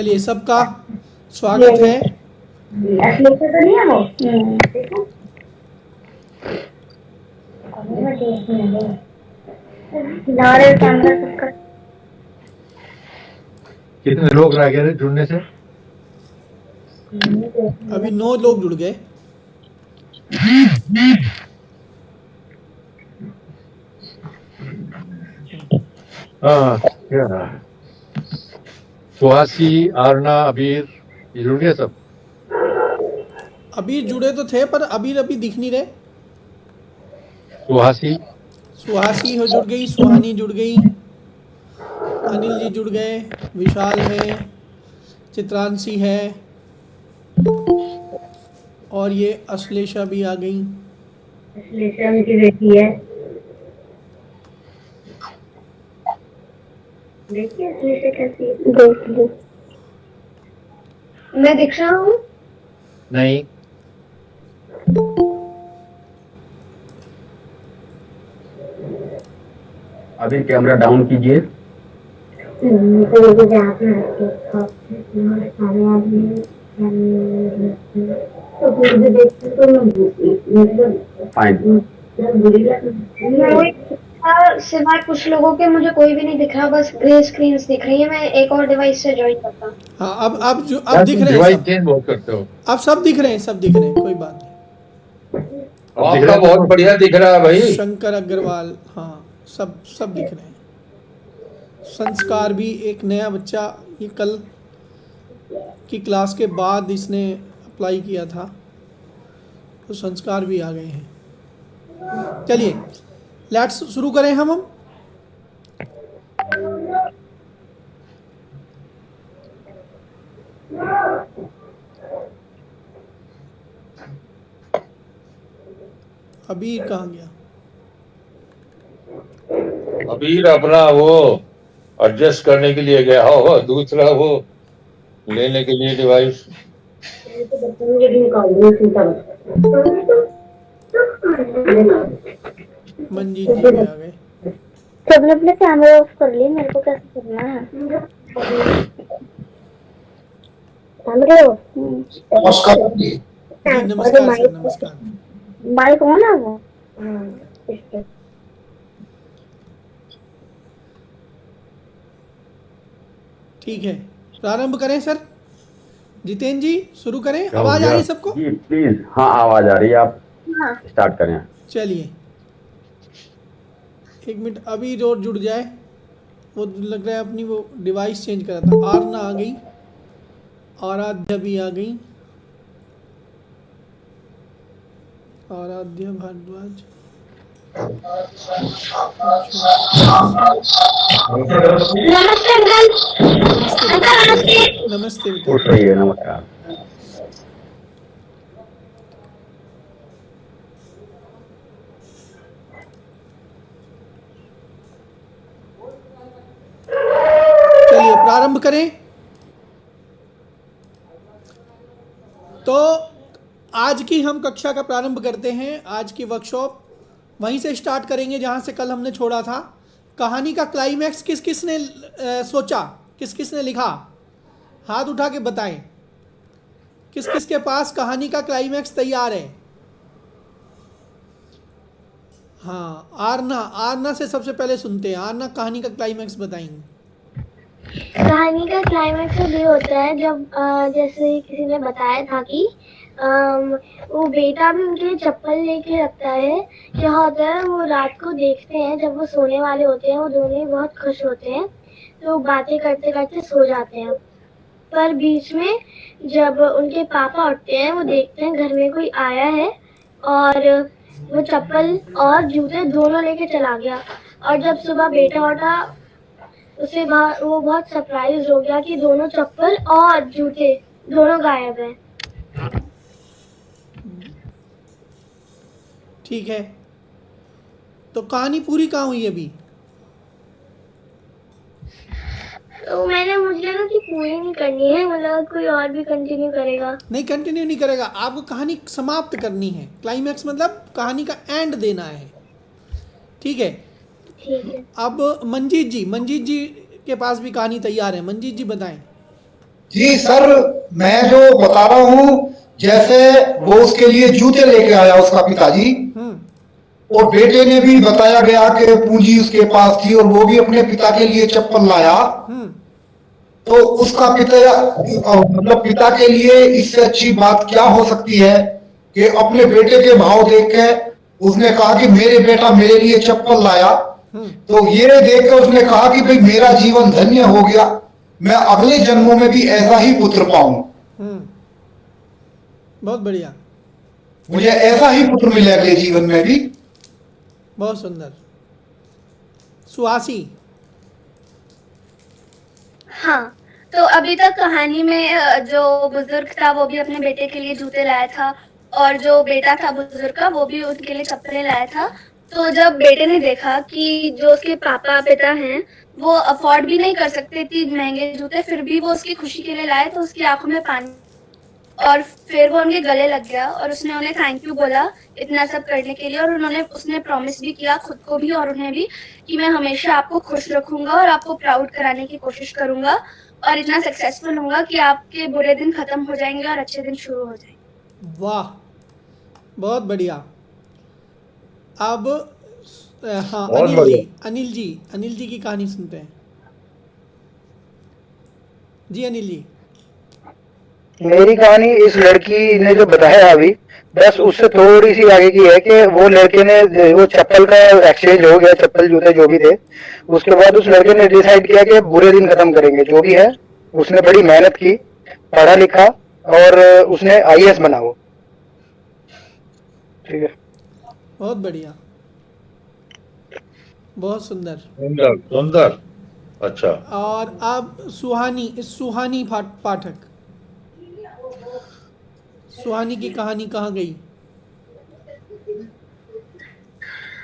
चलिए, सबका स्वागत है। असली से तो नहीं है वो। देखो नारे कैमरा सबका। कितने लोग रह गए थे जुड़ने से? अभी 9 लोग जुड़ गए। हाँ, क्या सुहासी, आरना, अबीर, ये जुड़ गए सब? अबीर जुड़े तो थे पर अबीर अभी दिख नहीं रहे। सुहासी, सुहासी हो जुड़ गई, सुहानी जुड़ गई, अनिल जी जुड़ गए, विशाल है, चित्रांशी है, और ये अश्लेषा भी आ गई। अश्लेषा उनकी बेटी है। देखिए अश्लेषा कैसी है। देख लो। मैं दिख रहा हूँ? नहीं। अभी कैमरा डाउन कीजिए। सिवाय कुछ लोगों के मुझे कोई भी नहीं दिख रहा, बस ग्रे स्क्रीन दिख रही है। मैं एक और डिवाइस से ज्वाइन करता हूँ। हाँ, अब दिख रहे हैं डिवाइस सब। चेंज बहुत करते हो। अब सब दिख रहे हैं, सब दिख रहे हैं, कोई बात नहीं। आपका बहुत बढ़िया दिख रहा है भाई। शंकर अग्रवाल, हाँ, सब दिख रहे हैं। संस्कार भी एक नया बच्चा, ये कल की क्लास के बाद इसने अप्लाई किया था, तो संस्कार भी आ गए हैं। चलिए, लेट्स शुरू करें हम। अबीर कहाँ गया? अबीर अपना वो एडजस्ट करने के लिए गया हो, दूसरा वो लेने के लिए डिवाइस। मंजीत जी भी आ गए। सबने अपने कैमरा ऑफ कर लिए, मेरे को कैसे करना है? कैमरा नमस्कार जी, नमस्कार सर, नमस्कार। माइक ऑन है वो? ठीक है, प्रारंभ करें सर। जितेंद्र जी शुरू करें। आवाज आ रही है सबको? जी प्लीज। हाँ, आवाज आ रही है, आप स्टार्ट करें। चलिए, 1 मिनट, अभी और जुड़ जाए। वो लग रहा है अपनी वो डिवाइस चेंज करा था। आरना आ गई, आराध्या भी आ गई, आराध्या भारद्वाज। नमस्ते अंकल। नमस्ते बेटा। खुश रहिए, नमस्कार। चलिए प्रारंभ करें। तो आज की हम कक्षा का प्रारंभ करते हैं। आज की वर्कशॉप वहीं से स्टार्ट करेंगे जहां से कल हमने छोड़ा था। कहानी का क्लाइमैक्स किस किस ने सोचा, किस किस ने लिखा, हाथ उठा के बताएं। किस किस के पास कहानी का क्लाइमैक्स तैयार है? हाँ, आरना से सबसे पहले सुनते हैं। आरना कहानी का क्लाइमैक्स बताएंगे। कहानी का क्लाइमैक्स ये होता है जब जैसे किसी ने बताया था कि वो बेटा भी उनके लिए चप्पल लेके रखता है। क्या होता है, वो रात को देखते हैं जब वो सोने वाले होते हैं, वो दोनों ही बहुत खुश होते हैं, तो बातें करते करते सो जाते हैं। पर बीच में जब उनके पापा उठते हैं, वो देखते हैं घर में कोई आया है और वो चप्पल और जूते दोनों लेके चला गया। और जब सुबह बेटा उठा, उसे वो बहुत सरप्राइज हो गया कि दोनों चप्पल और जूते दोनों गायब हैं। ठीक है, तो कहानी पूरी कहाँ हुई अभी? तो मुझे लगा कि पूरी नहीं करनी है, मतलब कोई और भी कंटिन्यू करेगा। नहीं, कंटिन्यू नहीं करेगा, आपको कहानी समाप्त करनी है। क्लाइमैक्स मतलब कहानी का एंड देना है। ठीक है, ठीक है। अब मंजीत जी के पास भी कहानी तैयार है। मंजीत जी बताएं। जी सर, मैं जो बता रहा हूँ, जैसे वो उसके लिए जूते लेके आया उसका पिताजी, और बेटे ने भी बताया गया कि पूंजी उसके पास थी और वो भी अपने पिता के लिए चप्पल लाया। तो उसका पिता मतलब पिता के लिए इससे अच्छी बात क्या हो सकती है कि अपने बेटे के भाव देख के उसने कहा कि मेरे बेटा मेरे लिए चप्पल लाया। तो ये देख कर उसने कहा कि भाई मेरा जीवन धन्य हो गया, मैं अगले जन्मों में भी ऐसा ही पुत्र पाऊं, बहुत बढ़िया, मुझे ऐसा ही पुत्र मिले अगले जीवन में भी। बहुत सुंदर। सुहासी। हाँ, तो अभी तक कहानी में जो बुजुर्ग था वो भी अपने बेटे के लिए जूते लाया था, और जो बेटा था बुजुर्ग का वो भी उनके लिए चप्पलें लाया था। तो जब बेटे ने देखा कि जो उसके पापा पिता हैं वो अफोर्ड भी नहीं कर सकते इतने महंगे जूते, फिर भी वो उसकी खुशी के लिए लाए, तो उसकी आंखों में पानी, और फिर वो उनके गले लग गया और उसने उन्हें थैंक यू बोला इतना सब करने के लिए। और उसने प्रॉमिस भी किया खुद को भी और उन्हें भी कि मैं हमेशा आपको खुश रखूंगा और आपको प्राउड कराने की कोशिश करूंगा और इतना सक्सेसफुल होऊंगा कि आपके बुरे दिन खत्म हो जाएंगे और अच्छे दिन शुरू हो जाएंगे। वाह, बहुत बढ़िया। अब हाँ, बहुत अनिल बढ़िया। जी, अनिल जी की कहानी सुनते हैं। जी अनिल जी। मेरी कहानी इस लड़की ने जो बताया अभी, बस उससे थोड़ी सी आगे की है कि वो लड़के ने वो चप्पल का एक्सचेंज हो गया, चप्पल जूते जो भी थे। उसके बाद उस लड़के ने डिसाइड किया कि बुरे दिन खत्म करेंगे, जो भी है। उसने बड़ी मेहनत की, पढ़ा लिखा और उसने आईएएस बना वो। ठीक है, बहुत बढ़िया, बहुत सुंदर। सुंदर सुंदर। अच्छा, और अब सुहानी पाठक। सुहानी की कहानी कहाँ गई?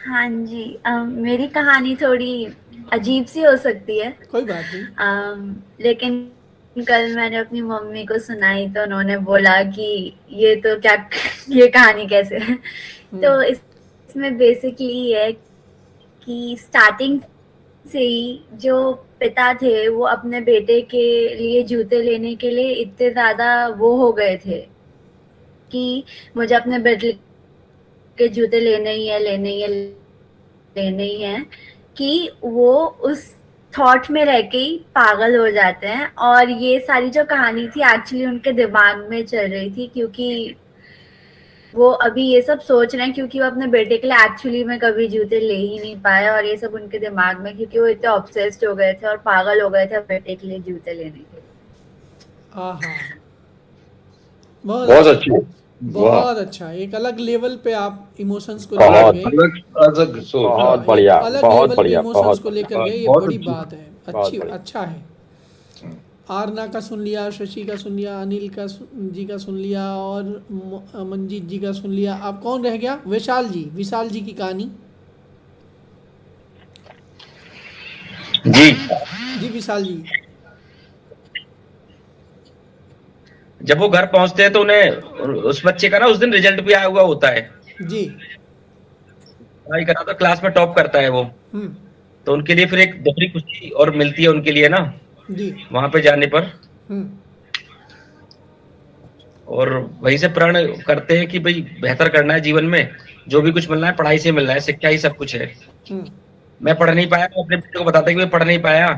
हाँ जी, मेरी कहानी थोड़ी अजीब सी हो सकती है, कोई बात नहीं। लेकिन कल मैंने अपनी मम्मी को सुनाई तो उन्होंने बोला कि ये तो क्या, ये कहानी कैसे है। तो इसमें बेसिकली ये है कि स्टार्टिंग से ही जो पिता थे वो अपने बेटे के लिए जूते लेने के लिए इतने ज़्यादा वो हो गए थे कि मुझे अपने बेटे के जूते लेने ही है, कि वो उस थॉट में रह के ही पागल हो जाते हैं। और ये सारी जो कहानी थी एक्चुअली उनके दिमाग में चल रही थी, क्योंकि वो अभी ये सब सोच रहे हैं क्योंकि वो अपने बेटे के लिए एक्चुअली में कभी जूते ले ही नहीं पाए, और ये सब उनके दिमाग में, क्योंकि वो इतने ऑब्सेस्ड हो गए थे और पागल हो गए थे बेटे के लिए जूते लेने के लिए। बहुत अच्छी, बहुत अच्छा। एक अलग लेवल पे आप इमोशंस को बहुत लेकर गए। अलग सोच। बहुत बढ़िया, अलग बहुत लेवल पे बढ़िया, इमोशंस बहुत को लेकर गए, ये बहुत बड़ी अच्छी, बात है। बहुत अच्छी, बढ़िया। अच्छा है। आरना का सुन लिया, शशि का सुन लिया, अनिल जी का सुन लिया और मंजीत जी का सुन लिया। अब कौन रह गया? विशाल जी की कहानी। जी विशाल जी। जब वो घर पहुंचते हैं तो उन्हें उस बच्चे का ना उस दिन रिजल्ट भी आया हुआ होता है जी। पढ़ाई करा तो क्लास में टॉप करता है वो। तो उनके लिए फिर एक दोहरी खुशी और मिलती है उनके लिए ना जी। वहां पे जाने पर। और वहीं से प्रण करते हैं कि भाई बेहतर करना है जीवन में, जो भी कुछ मिलना है पढ़ाई से मिलना है, शिक्षा ही सब कुछ है। मैं पढ़ नहीं पाया तो अपने बेटे को बताता है कि मैं पढ़ नहीं पाया,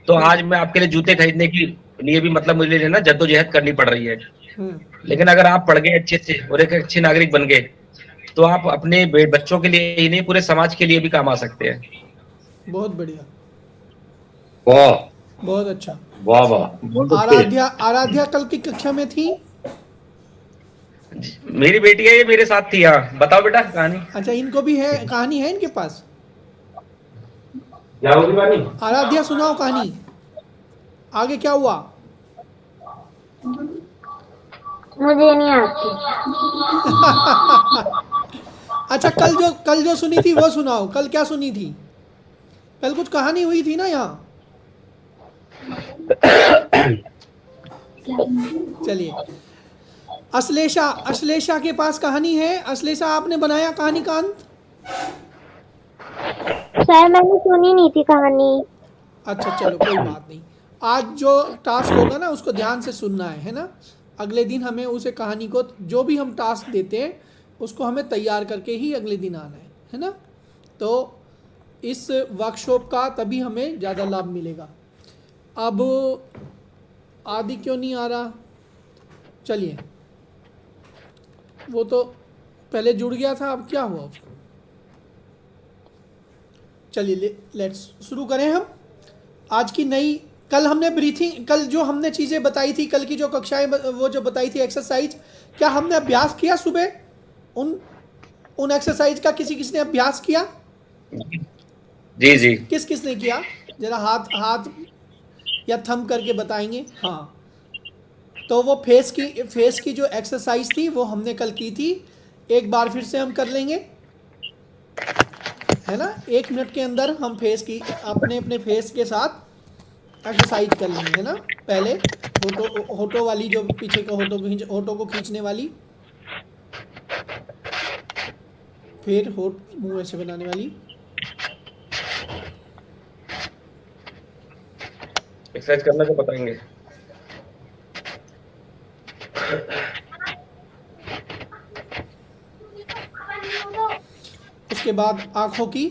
तो आज मैं आपके लिए जूते खरीदने के लिए भी मतलब मुझे ना जद्दोजहद करनी पड़ रही है। लेकिन अगर आप पढ़ गए अच्छे से और एक अच्छे नागरिक बन गए तो आप अपने बच्चों के लिए ही नहीं पूरे समाज के लिए भी काम आ सकते हैं। बहुत बढ़िया, वाह, बहुत अच्छा। वाह वाह। आराध्या कल की कक्षा में थी। मेरी बेटी है, ये मेरे साथ थी। हाँ बताओ बेटा कहानी। अच्छा, इनको भी है कहानी, है इनके पास? क्या होगी कहानी? आराध्या सुनाओ कहानी, आगे क्या हुआ? मुझे नहीं आती। अच्छा, कल जो सुनी थी वो सुनाओ। कल क्या सुनी थी? कल कुछ कहानी हुई थी ना यहाँ। चलिए, अश्लेषा के पास कहानी है। अश्लेषा, आपने बनाया कहानी का अंत? सर मैंने सुनी नहीं थी कहानी। अच्छा चलो, कोई बात नहीं। आज जो टास्क होगा ना उसको ध्यान से सुनना है ना। अगले दिन हमें उसे कहानी को जो भी हम टास्क देते हैं उसको हमें तैयार करके ही अगले दिन आना है ना। तो इस वर्कशॉप का तभी हमें ज़्यादा लाभ मिलेगा। अब आदि क्यों नहीं आ रहा? चलिए, वो तो पहले जुड़ गया था, अब क्या हुआ उसको? चलिए लेट्स शुरू करें हम आज की नई। कल हमने ब्रीथिंग, कल जो हमने चीज़ें बताई थी, कल की जो कक्षाएं वो जो बताई थी एक्सरसाइज, क्या हमने अभ्यास किया सुबह? उन एक्सरसाइज का किसी ने अभ्यास किया? जी जी। किसने किया? जरा हाथ या थंब करके बताएंगे। हाँ, तो वो फेस की जो एक्सरसाइज थी वो हमने कल की थी। एक बार फिर से हम कर लेंगे, है ना। 1 मिनट के अंदर हम अपने फेस के साथ एक्सरसाइज कर लेंगे, है ना। पहले होठों वाली, जो पीछे का होठों को खींचने वाली, फिर होठ मुंह ऐसे बनाने वाली। एक्सरसाइज करना तो बताएंगे। उसके बाद आंखों की,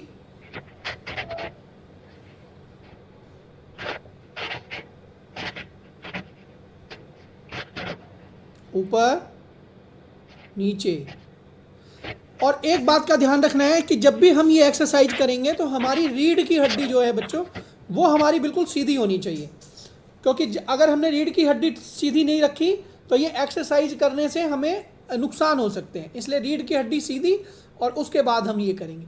ऊपर नीचे। और एक बात का ध्यान रखना है कि जब भी हम ये एक्सरसाइज करेंगे तो हमारी रीढ़ की हड्डी जो है बच्चों, वो हमारी बिल्कुल सीधी होनी चाहिए। क्योंकि अगर हमने रीढ़ की हड्डी सीधी नहीं रखी तो ये एक्सरसाइज करने से हमें नुकसान हो सकते हैं। इसलिए रीढ़ की हड्डी सीधी, और उसके बाद हम ये करेंगे,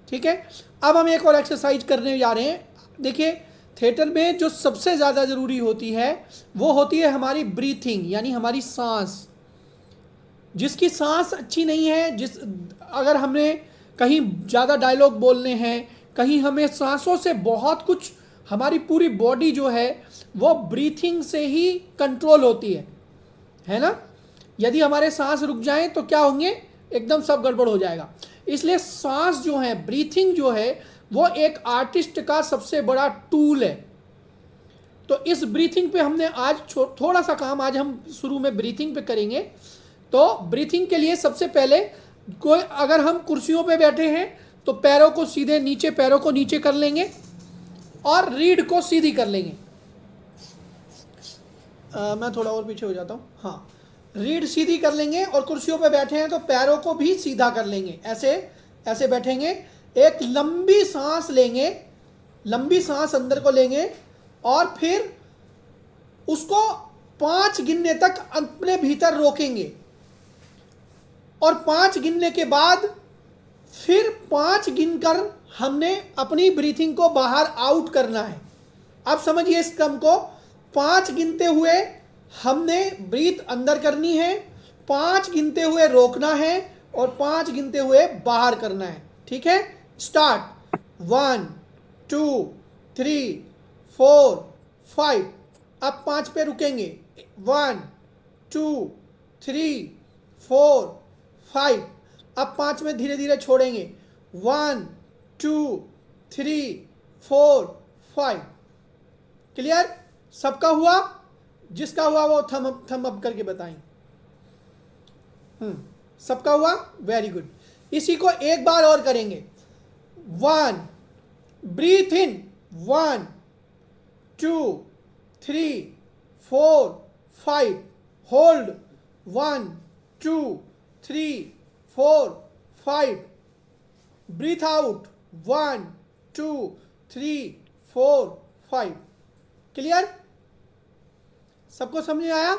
ठीक है। अब हम एक और एक्सरसाइज करने जा रहे हैं। देखिए, थिएटर में जो सबसे ज़्यादा ज़रूरी होती है वो होती है हमारी ब्रीथिंग, यानी हमारी सांस। जिसकी सांस अच्छी नहीं है, अगर हमें कहीं ज़्यादा डायलॉग बोलने हैं, कहीं हमें सांसों से बहुत कुछ, हमारी पूरी बॉडी जो है वो ब्रीथिंग से ही कंट्रोल होती है ना। यदि हमारे सांस रुक जाएं तो क्या होंगे, एकदम सब गड़बड़ हो जाएगा। इसलिए सांस जो है, ब्रीथिंग जो है, वो एक आर्टिस्ट का सबसे बड़ा टूल है। तो इस ब्रीथिंग पे हमने आज थोड़ा सा काम आज हम शुरू में ब्रीथिंग पे करेंगे। तो ब्रीथिंग के लिए सबसे पहले अगर हम कुर्सियों पे बैठे हैं तो पैरों को सीधे नीचे, पैरों को नीचे कर लेंगे और रीढ़ को सीधी कर लेंगे। मैं थोड़ा और पीछे हो जाता हूँ। हाँ, रीढ़ सीधी कर लेंगे और कुर्सियों पे बैठे हैं तो पैरों को भी सीधा कर लेंगे। ऐसे बैठेंगे, एक लंबी सांस लेंगे, लंबी सांस अंदर को लेंगे और फिर उसको 5 गिनने तक अपने भीतर रोकेंगे और 5 गिनने के बाद फिर 5 गिनकर हमने अपनी ब्रीथिंग को बाहर आउट करना है। अब समझिए इस क्रम को, 5 गिनते हुए हमने ब्रीथ अंदर करनी है, 5 गिनते हुए रोकना है और 5 गिनते हुए बाहर करना है, ठीक है। स्टार्ट। 1 2 3 4 5। अब 5 पे रुकेंगे। 1 2 3 4 5। अब 5 में धीरे धीरे छोड़ेंगे। 1 2 3 4 5। क्लियर? सबका हुआ? जिसका हुआ वो थम अप करके बताएं। सबका हुआ? Very good. इसी को एक बार और करेंगे। 1, ब्रीथ इन, 1 2 3 4 5, होल्ड, 1 2 3 4 5, ब्रीथ आउट, 1 2 3 4 5। क्लियर? सबको समझ में आया?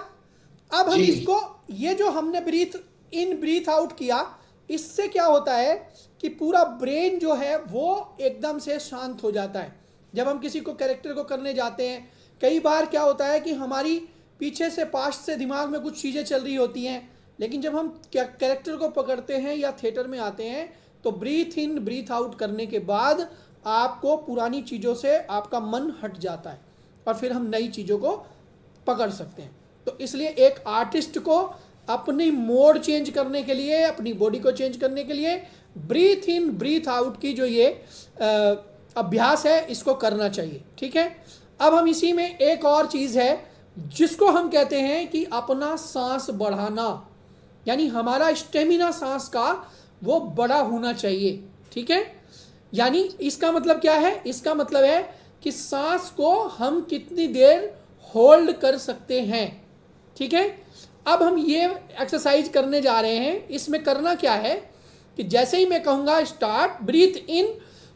अब हम इसको, ये जो हमने ब्रीथ इन ब्रीथ आउट किया, इससे क्या होता है कि पूरा ब्रेन जो है वो एकदम से शांत हो जाता है। जब हम किसी को कैरेक्टर को करने जाते हैं, कई बार क्या होता है कि हमारी पीछे से पास्ट से दिमाग में कुछ चीज़ें चल रही होती हैं, लेकिन जब हम कैरेक्टर को पकड़ते हैं या थिएटर में आते हैं तो ब्रीथ इन ब्रीथ आउट करने के बाद आपको पुरानी चीज़ों से आपका मन हट जाता है और फिर हम नई चीज़ों को पकड़ सकते हैं। तो इसलिए एक आर्टिस्ट को अपनी मोड चेंज करने के लिए, अपनी बॉडी को चेंज करने के लिए ब्रीथ इन ब्रीथ आउट की जो ये अभ्यास है इसको करना चाहिए, ठीक है। अब हम इसी में एक और चीज़ है जिसको हम कहते हैं कि अपना सांस बढ़ाना, यानी हमारा स्टेमिना सांस का वो बड़ा होना चाहिए। ठीक है, यानी इसका मतलब क्या है? इसका मतलब है कि सांस को हम कितनी देर होल्ड कर सकते हैं। ठीक है, अब हम ये एक्सरसाइज करने जा रहे हैं। इसमें करना क्या है कि जैसे ही मैं कहूँगा स्टार्ट, ब्रीथ इन,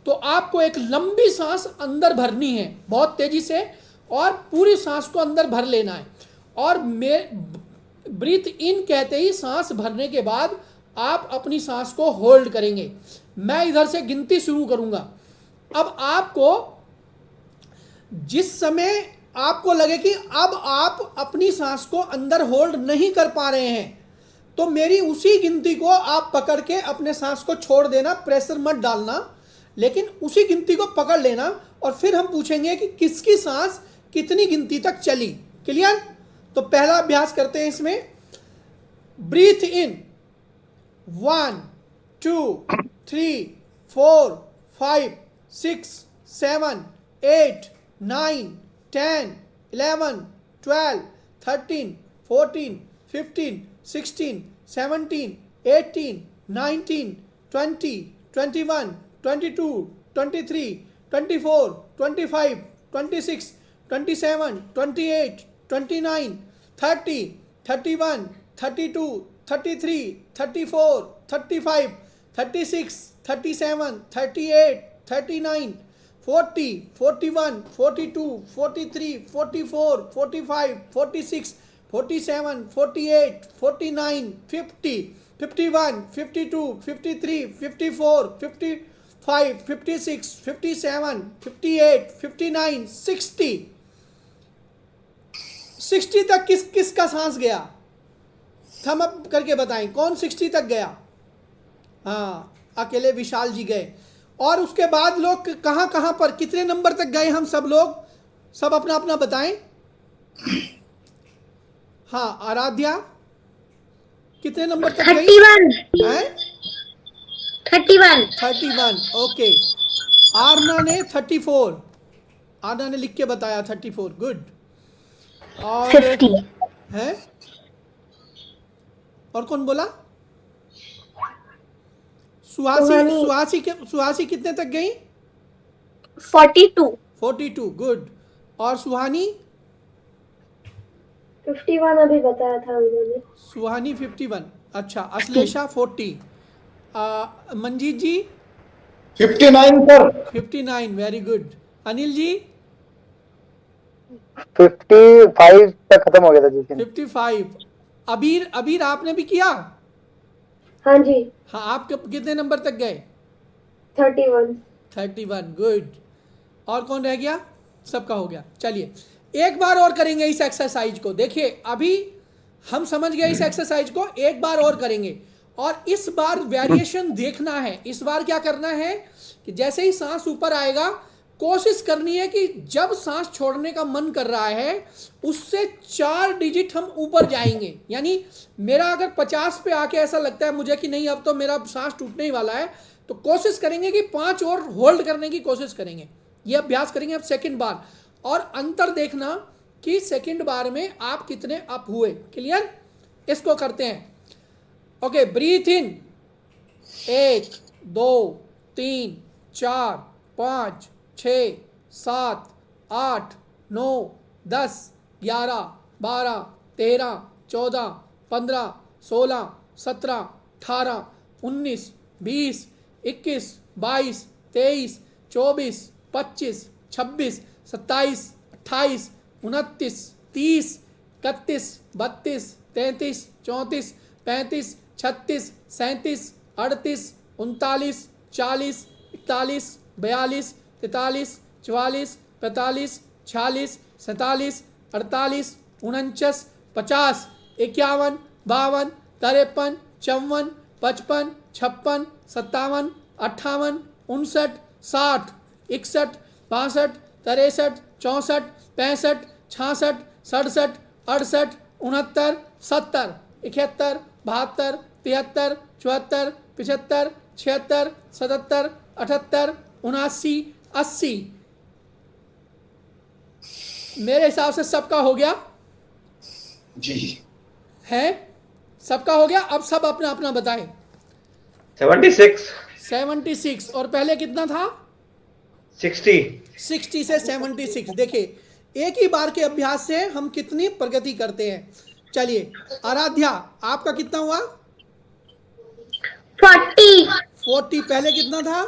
तो आपको एक लंबी सांस अंदर भरनी है बहुत तेजी से, और पूरी सांस को अंदर भर लेना है। और ब्रीथ इन कहते ही सांस भरने के बाद आप अपनी सांस को होल्ड करेंगे। मैं इधर से गिनती शुरू करूंगा। अब आपको जिस समय आपको लगे कि अब आप अपनी सांस को अंदर होल्ड नहीं कर पा रहे हैं, तो मेरी उसी गिनती को आप पकड़ के अपने सांस को छोड़ देना, प्रेशर मत डालना, लेकिन उसी गिनती को पकड़ लेना और फिर हम पूछेंगे कि किसकी सांस कितनी गिनती तक चली। क्लियर? तो पहला अभ्यास करते हैं इसमें। ब्रीथ इन 1 2 3 4 5 6 7 8 9 10 11 12 13 14 15 16 17 18 19 20 21 22 23 24 25 26 27 28 29 30 31 32 33 34 35 36 37 38 39 40 41 42 43 44 45 46 47 48 49 50 51 52 53 54 55 56 57 58 59 60 60 तक किसका सांस गया? थम अप करके बताएं कौन 60 तक गया? हाँ, अकेले विशाल जी गए। और उसके बाद लोग कहाँ कहाँ पर कितने नंबर तक गए? हम सब लोग सब अपना अपना बताएं। हाँ, आराध्या कितने नंबर तक गई? 31। ओके। आरना ने 34, आरना ने लिख के बताया 34। गुड। और 50 है? और कौन बोला? सुहासी कितने तक गई? 42। गुड। और सुहानी? 51 अभी बताया था उन्होंने। सुहानी 51। अच्छा। अश्लेषा 40। मंजीत जी? 59 पर। 59। Very good. अनिल जी? 55 तक खत्म हो गया था जिस दिन। 55। अबीर आपने भी किया? हाँ जी। हाँ, आप कितने नंबर तक गए? 31। गुड। और कौन रह गया? सबका हो गया। चलिए एक बार और करेंगे इस एक्सरसाइज को। देखिए अभी हम समझ गए इस एक्सरसाइज को, एक बार और करेंगे और इस बार वेरिएशन देखना है। इस बार क्या करना है कि जैसे ही सांस ऊपर आएगा कोशिश करनी है कि जब सांस छोड़ने का मन कर रहा है उससे 4 डिजिट हम ऊपर जाएंगे। यानी मेरा अगर 50 पे आके ऐसा लगता है मुझे कि नहीं अब तो मेरा सांस टूटने ही वाला है, तो कोशिश करेंगे कि 5 और होल्ड करने की कोशिश करेंगे। ये अभ्यास करेंगे अब सेकंड बार, और अंतर देखना कि सेकंड बार में आप कितने अप हुए। क्लियर? इसको करते हैं। ओके, ब्रीथ इन 1 2 3 4 5 6 7 8 9 10 11 12 13 14 15 16 17 18 19 20 21 22 23 24 25 26 27 28 29 30 31 32 33 34 35 36 37 38 39 40 41 42 43 44 45 46 47 48 49 50 51 52 53 54 55 56 57 58 59 60 61 62 63 64 65 66 67 68 69 70 71 72 73 74 75 76 77 78 79 80 80 मेरे हिसाब से सबका हो गया जी है, सबका हो गया। अब सब अपना अपना बताएं। 76 76 और पहले कितना था? 60 60 से 76। देखिए एक ही बार के अभ्यास से हम कितनी प्रगति करते हैं। चलिए आराध्या, आपका कितना हुआ? 40। पहले कितना था?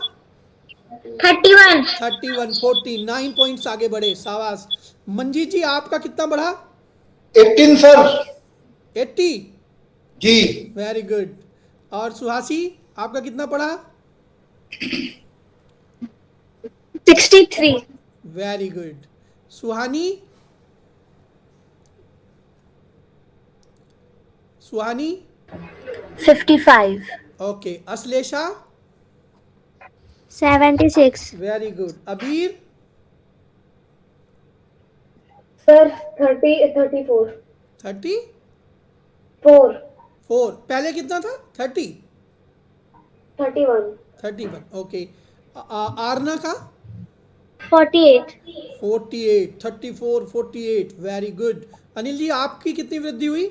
31। 31। 49 पॉइंट्स आगे बढ़े, शाबाश। मंजीत जी आपका कितना बढ़ा? 18 सर। 80। जी वेरी गुड। और सुहासी आपका कितना पड़ा? 63। Very good. Suhani? Suhani 55। Okay. Ashlesha? 76। Very good. Abir? Sir 34। 34। पहले कितना था? 30। 31। 31 ओके। आरना का? 48। 48। 34 48 वेरी गुड। अनिल जी आपकी कितनी वृद्धि हुई?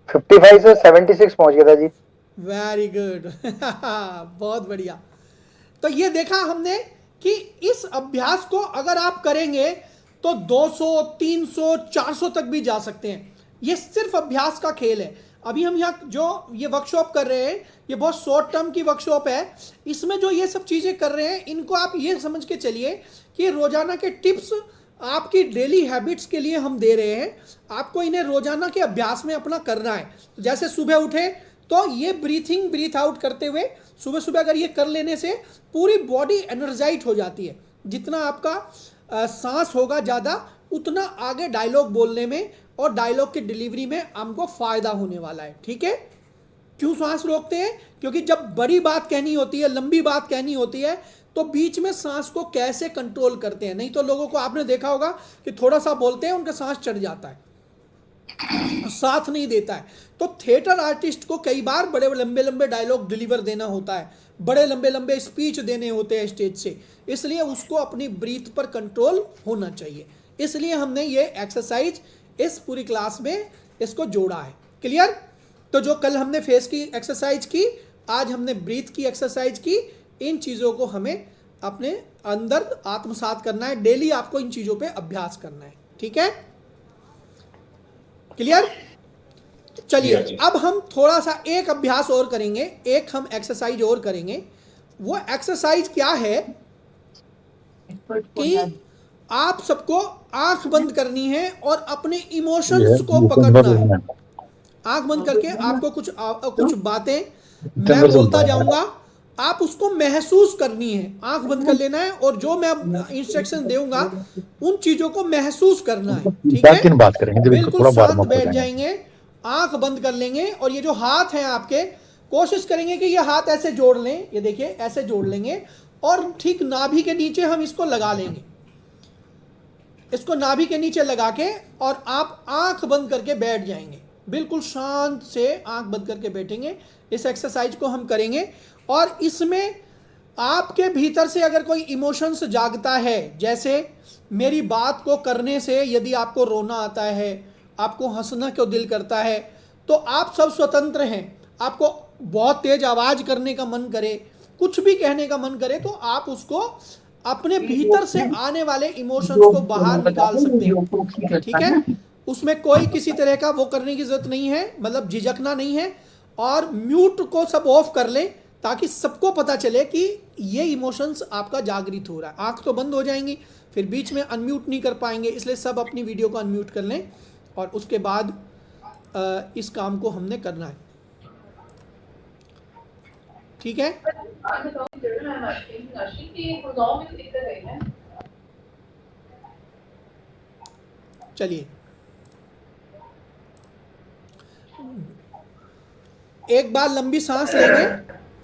55 से 76 पहुंच गया था जी। Very good. बहुत बढ़िया। तो ये देखा हमने कि इस अभ्यास को अगर आप करेंगे तो 200 300 400 तक भी जा सकते हैं। ये सिर्फ अभ्यास का खेल है। अभी हम यहाँ जो ये वर्कशॉप कर रहे हैं ये बहुत शॉर्ट टर्म की वर्कशॉप है। इसमें जो ये सब चीज़ें कर रहे हैं इनको आप ये समझ के चलिए कि रोजाना के टिप्स आपकी डेली हैबिट्स के लिए हम दे रहे हैं। आपको इन्हें रोजाना के अभ्यास में अपना करना है। जैसे सुबह उठे तो ये ब्रीथिंग ब्रीथ आउट करते हुए सुबह सुबह अगर ये कर लेने से पूरी बॉडी एनर्जाइज हो जाती है। जितना आपका सांस होगा ज़्यादा उतना आगे डायलॉग बोलने में और डायलॉग की डिलीवरी में हमको फ़ायदा होने वाला है। ठीक है? क्यों सांस रोकते हैं? क्योंकि जब बड़ी बात कहनी होती है, लंबी बात कहनी होती है तो बीच में सांस को कैसे कंट्रोल करते हैं। नहीं तो लोगों को आपने देखा होगा कि थोड़ा सा बोलते हैं उनका सांस चढ़ जाता है, साथ नहीं देता है। तो थिएटर आर्टिस्ट को कई बार बड़े लंबे लंबे डायलॉग डिलीवर देना होता है, बड़े लंबे लंबे स्पीच देने होते हैं स्टेज से, इसलिए उसको अपनी ब्रीथ पर कंट्रोल होना चाहिए। इसलिए हमने ये एक्सरसाइज इस पूरी क्लास में इसको जोड़ा है। क्लियर? तो जो कल हमने फेस की एक्सरसाइज की, आज हमने ब्रीथ की एक्सरसाइज की। इन चीज़ों को हमें अपने अंदर आत्मसात करना है। डेली आपको इन चीज़ों पे अभ्यास करना है। ठीक है? क्लियर? चलिए अब हम थोड़ा सा एक अभ्यास और करेंगे, एक हम एक्सरसाइज और करेंगे। वो एक्सरसाइज क्या है कि आप सबको आंख बंद करनी है और अपने इमोशंस को पकड़ना है। आंख बंद करके आपको कुछ बातें मैं बोलता जाऊंगा, आप उसको महसूस करनी है। आंख बंद कर लेना है और जो मैं इंस्ट्रक्शन दूंगा उन चीजों को महसूस करना है। ठीक है? बात करेंगे बिल्कुल शांत बैठ जाएंगे, आंख बंद कर लेंगे और ये जो हाथ हैं आपके, कोशिश करेंगे कि ये हाथ ऐसे जोड़ लें। ये देखिए ऐसे जोड़ लेंगे और ठीक नाभि के नीचे हम इसको लगा लेंगे। इसको नाभि के नीचे लगा के और आप आंख बंद करके बैठ जाएंगे। बिल्कुल शांत से आंख बंद करके बैठेंगे। इस एक्सरसाइज को हम करेंगे और इसमें आपके भीतर से अगर कोई इमोशंस जागता है, जैसे मेरी बात को करने से यदि आपको रोना आता है, आपको हंसना क्यों दिल करता है, तो आप सब स्वतंत्र हैं। आपको बहुत तेज आवाज करने का मन करे, कुछ भी कहने का मन करे, तो आप उसको अपने भीतर से आने वाले इमोशंस को बाहर निकाल सकते हैं। ठीक है? उसमें कोई किसी तरह का वो करने की जरूरत नहीं है, मतलब झिझकना नहीं है। और म्यूट को सब ऑफ कर लें ताकि सबको पता चले कि ये इमोशंस आपका जागृत हो रहा है। आंख तो बंद हो जाएंगी, फिर बीच में अनम्यूट नहीं कर पाएंगे, इसलिए सब अपनी वीडियो को अनम्यूट कर लें और उसके बाद इस काम को हमने करना है। ठीक है? चलिए एक बार लंबी सांस लेंगे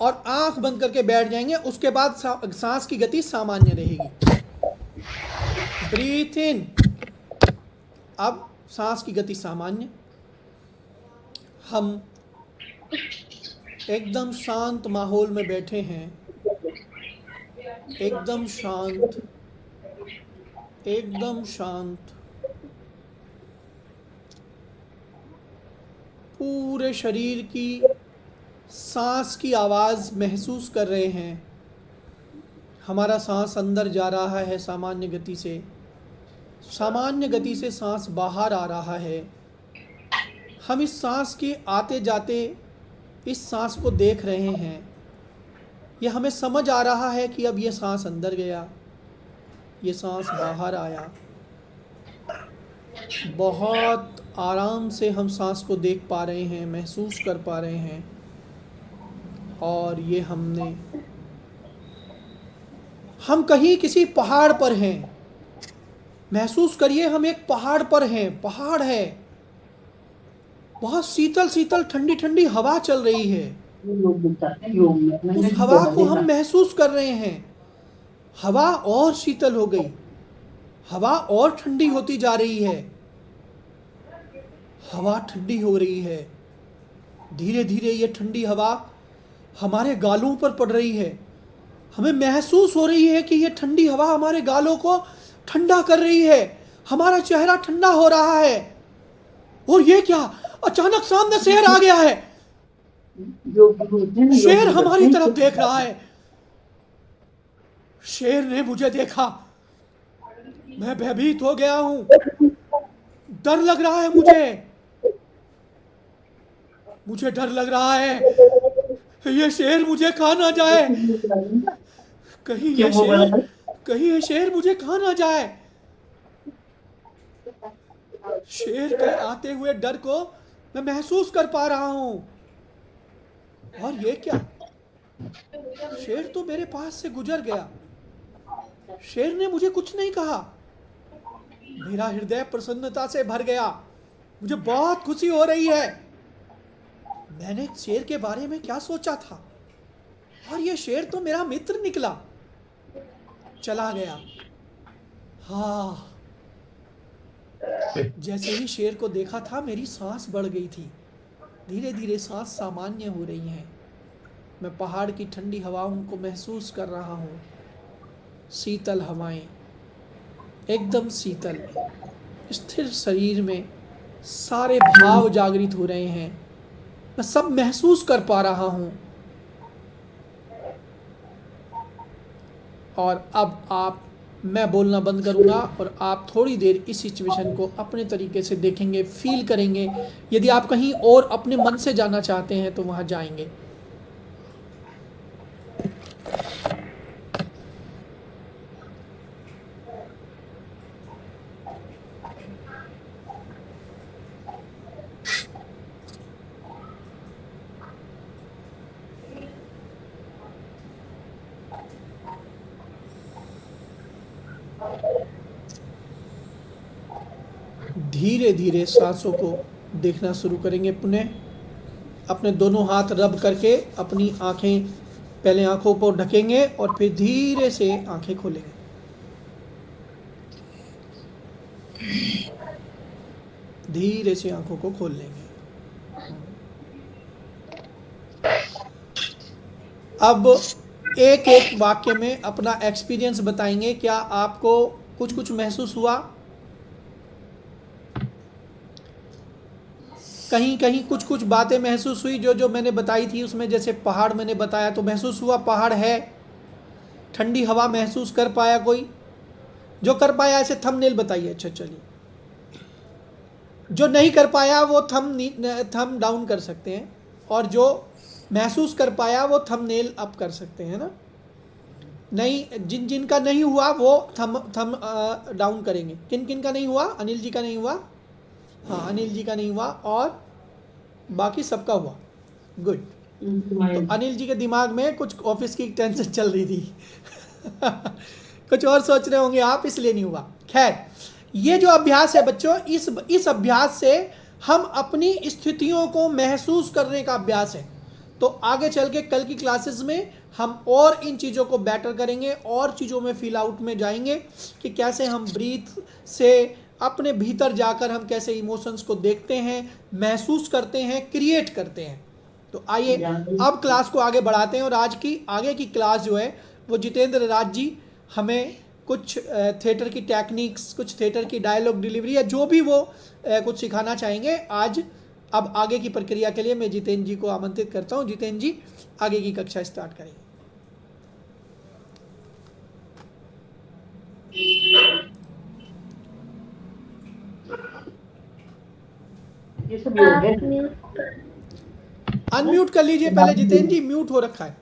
और आंख बंद करके बैठ जाएंगे। उसके बाद सांस की गति सामान्य रहेगी। ब्रीथ इन, अब सांस की गति सामान्य। हम एकदम शांत माहौल में बैठे हैं, एकदम शांत। एकदम शांत, पूरे शरीर की सांस की आवाज़ महसूस कर रहे हैं। हमारा सांस अंदर जा रहा है सामान्य गति से, सामान्य गति से सांस बाहर आ रहा है। हम इस सांस के आते जाते इस सांस को देख रहे हैं। यह हमें समझ आ रहा है कि अब ये सांस अंदर गया, ये सांस बाहर आया। बहुत आराम से हम सांस को देख पा रहे हैं, महसूस कर पा रहे हैं। और ये हम कहीं किसी पहाड़ पर हैं। महसूस करिए हम एक पहाड़ पर हैं, पहाड़ है, बहुत शीतल शीतल ठंडी ठंडी हवा चल रही है। उस हवा को हम महसूस कर रहे हैं। हवा और शीतल हो गई, हवा और ठंडी होती जा रही है। हवा ठंडी हो रही है, धीरे धीरे ये ठंडी हवा हमारे गालों पर पड़ रही है। हमें महसूस हो रही है कि ये ठंडी हवा हमारे गालों को ठंडा कर रही है, हमारा चेहरा ठंडा हो रहा है। और ये क्या, अचानक सामने शेर आ गया है। शेर हमारी तरफ देख रहा है। शेर ने मुझे देखा, मैं भयभीत हो गया हूं, डर लग रहा है मुझे डर लग रहा है। ये शेर मुझे खा ना जाए, कहीं ये शेर मुझे खा ना जाए। शेर के आते हुए डर को मैं महसूस कर पा रहा हूं। और ये क्या, शेर तो मेरे पास से गुजर गया। शेर ने मुझे कुछ नहीं कहा। मेरा हृदय प्रसन्नता से भर गया, मुझे बहुत खुशी हो रही है। मैंने शेर के बारे में क्या सोचा था, और ये शेर तो मेरा मित्र निकला, चला गया। हाँ, जैसे ही शेर को देखा था मेरी सांस बढ़ गई थी। धीरे धीरे सांस सामान्य हो रही है। मैं पहाड़ की ठंडी हवाओं को महसूस कर रहा हूँ। शीतल हवाएं, एकदम शीतल, स्थिर शरीर में सारे भाव जागृत हो रहे हैं। मैं सब महसूस कर पा रहा हूँ। और अब मैं बोलना बंद करूंगा और आप थोड़ी देर इस सिचुएशन को अपने तरीके से देखेंगे, फील करेंगे। यदि आप कहीं और अपने मन से जाना चाहते हैं तो वहां जाएंगे। धीरे धीरे सांसों को देखना शुरू करेंगे। पुनः अपने दोनों हाथ रब करके अपनी आंखें, पहले आंखों को ढकेंगे और फिर धीरे से आंखें खोलेंगे। धीरे से आंखों को खोल लेंगे। अब एक एक वाक्य में अपना एक्सपीरियंस बताएंगे। क्या आपको कुछ कुछ महसूस हुआ? कहीं कहीं कुछ कुछ बातें महसूस हुई जो मैंने बताई थी उसमें, जैसे पहाड़ मैंने बताया तो महसूस हुआ पहाड़ है। ठंडी हवा महसूस कर पाया कोई? जो कर पाया ऐसे थंबनेल बताइए। अच्छा चलिए, जो नहीं कर पाया वो थंब डाउन कर सकते हैं, और जो महसूस कर पाया वो थंबनेल अप कर सकते हैं ना। नहीं, जिनका नहीं हुआ वो थंब डाउन करेंगे। किन किन का नहीं हुआ? अनिल जी का नहीं हुआ, हाँ अनिल जी का नहीं हुआ, और बाकी सबका हुआ। गुड। तो अनिल जी के दिमाग में कुछ ऑफिस की टेंशन चल रही थी कुछ और सोच रहे होंगे आप, इसलिए नहीं हुआ। खैर, ये जो अभ्यास है बच्चों, इस अभ्यास से हम अपनी स्थितियों को महसूस करने का अभ्यास है। तो आगे चल के कल की क्लासेस में हम और इन चीज़ों को बेटर करेंगे, और चीज़ों में फील आउट में जाएंगे कि कैसे हम ब्रीथ से अपने भीतर जाकर हम कैसे इमोशंस को देखते हैं, महसूस करते हैं, क्रिएट करते हैं। तो आइए अब क्लास को आगे बढ़ाते हैं, और आज की आगे की क्लास जो है वो जितेंद्र राज जी हमें कुछ थिएटर की टेक्निक्स, कुछ थिएटर की डायलॉग डिलीवरी या जो भी वो कुछ सिखाना चाहेंगे आज। अब आगे की प्रक्रिया के लिए मैं जितेंद्र जी को आमंत्रित करता हूँ। जितेंद्र जी आगे की कक्षा स्टार्ट करेंगे। अनम्यूट कर लीजिए पहले जितेंद्र जी, म्यूट हो रखा है।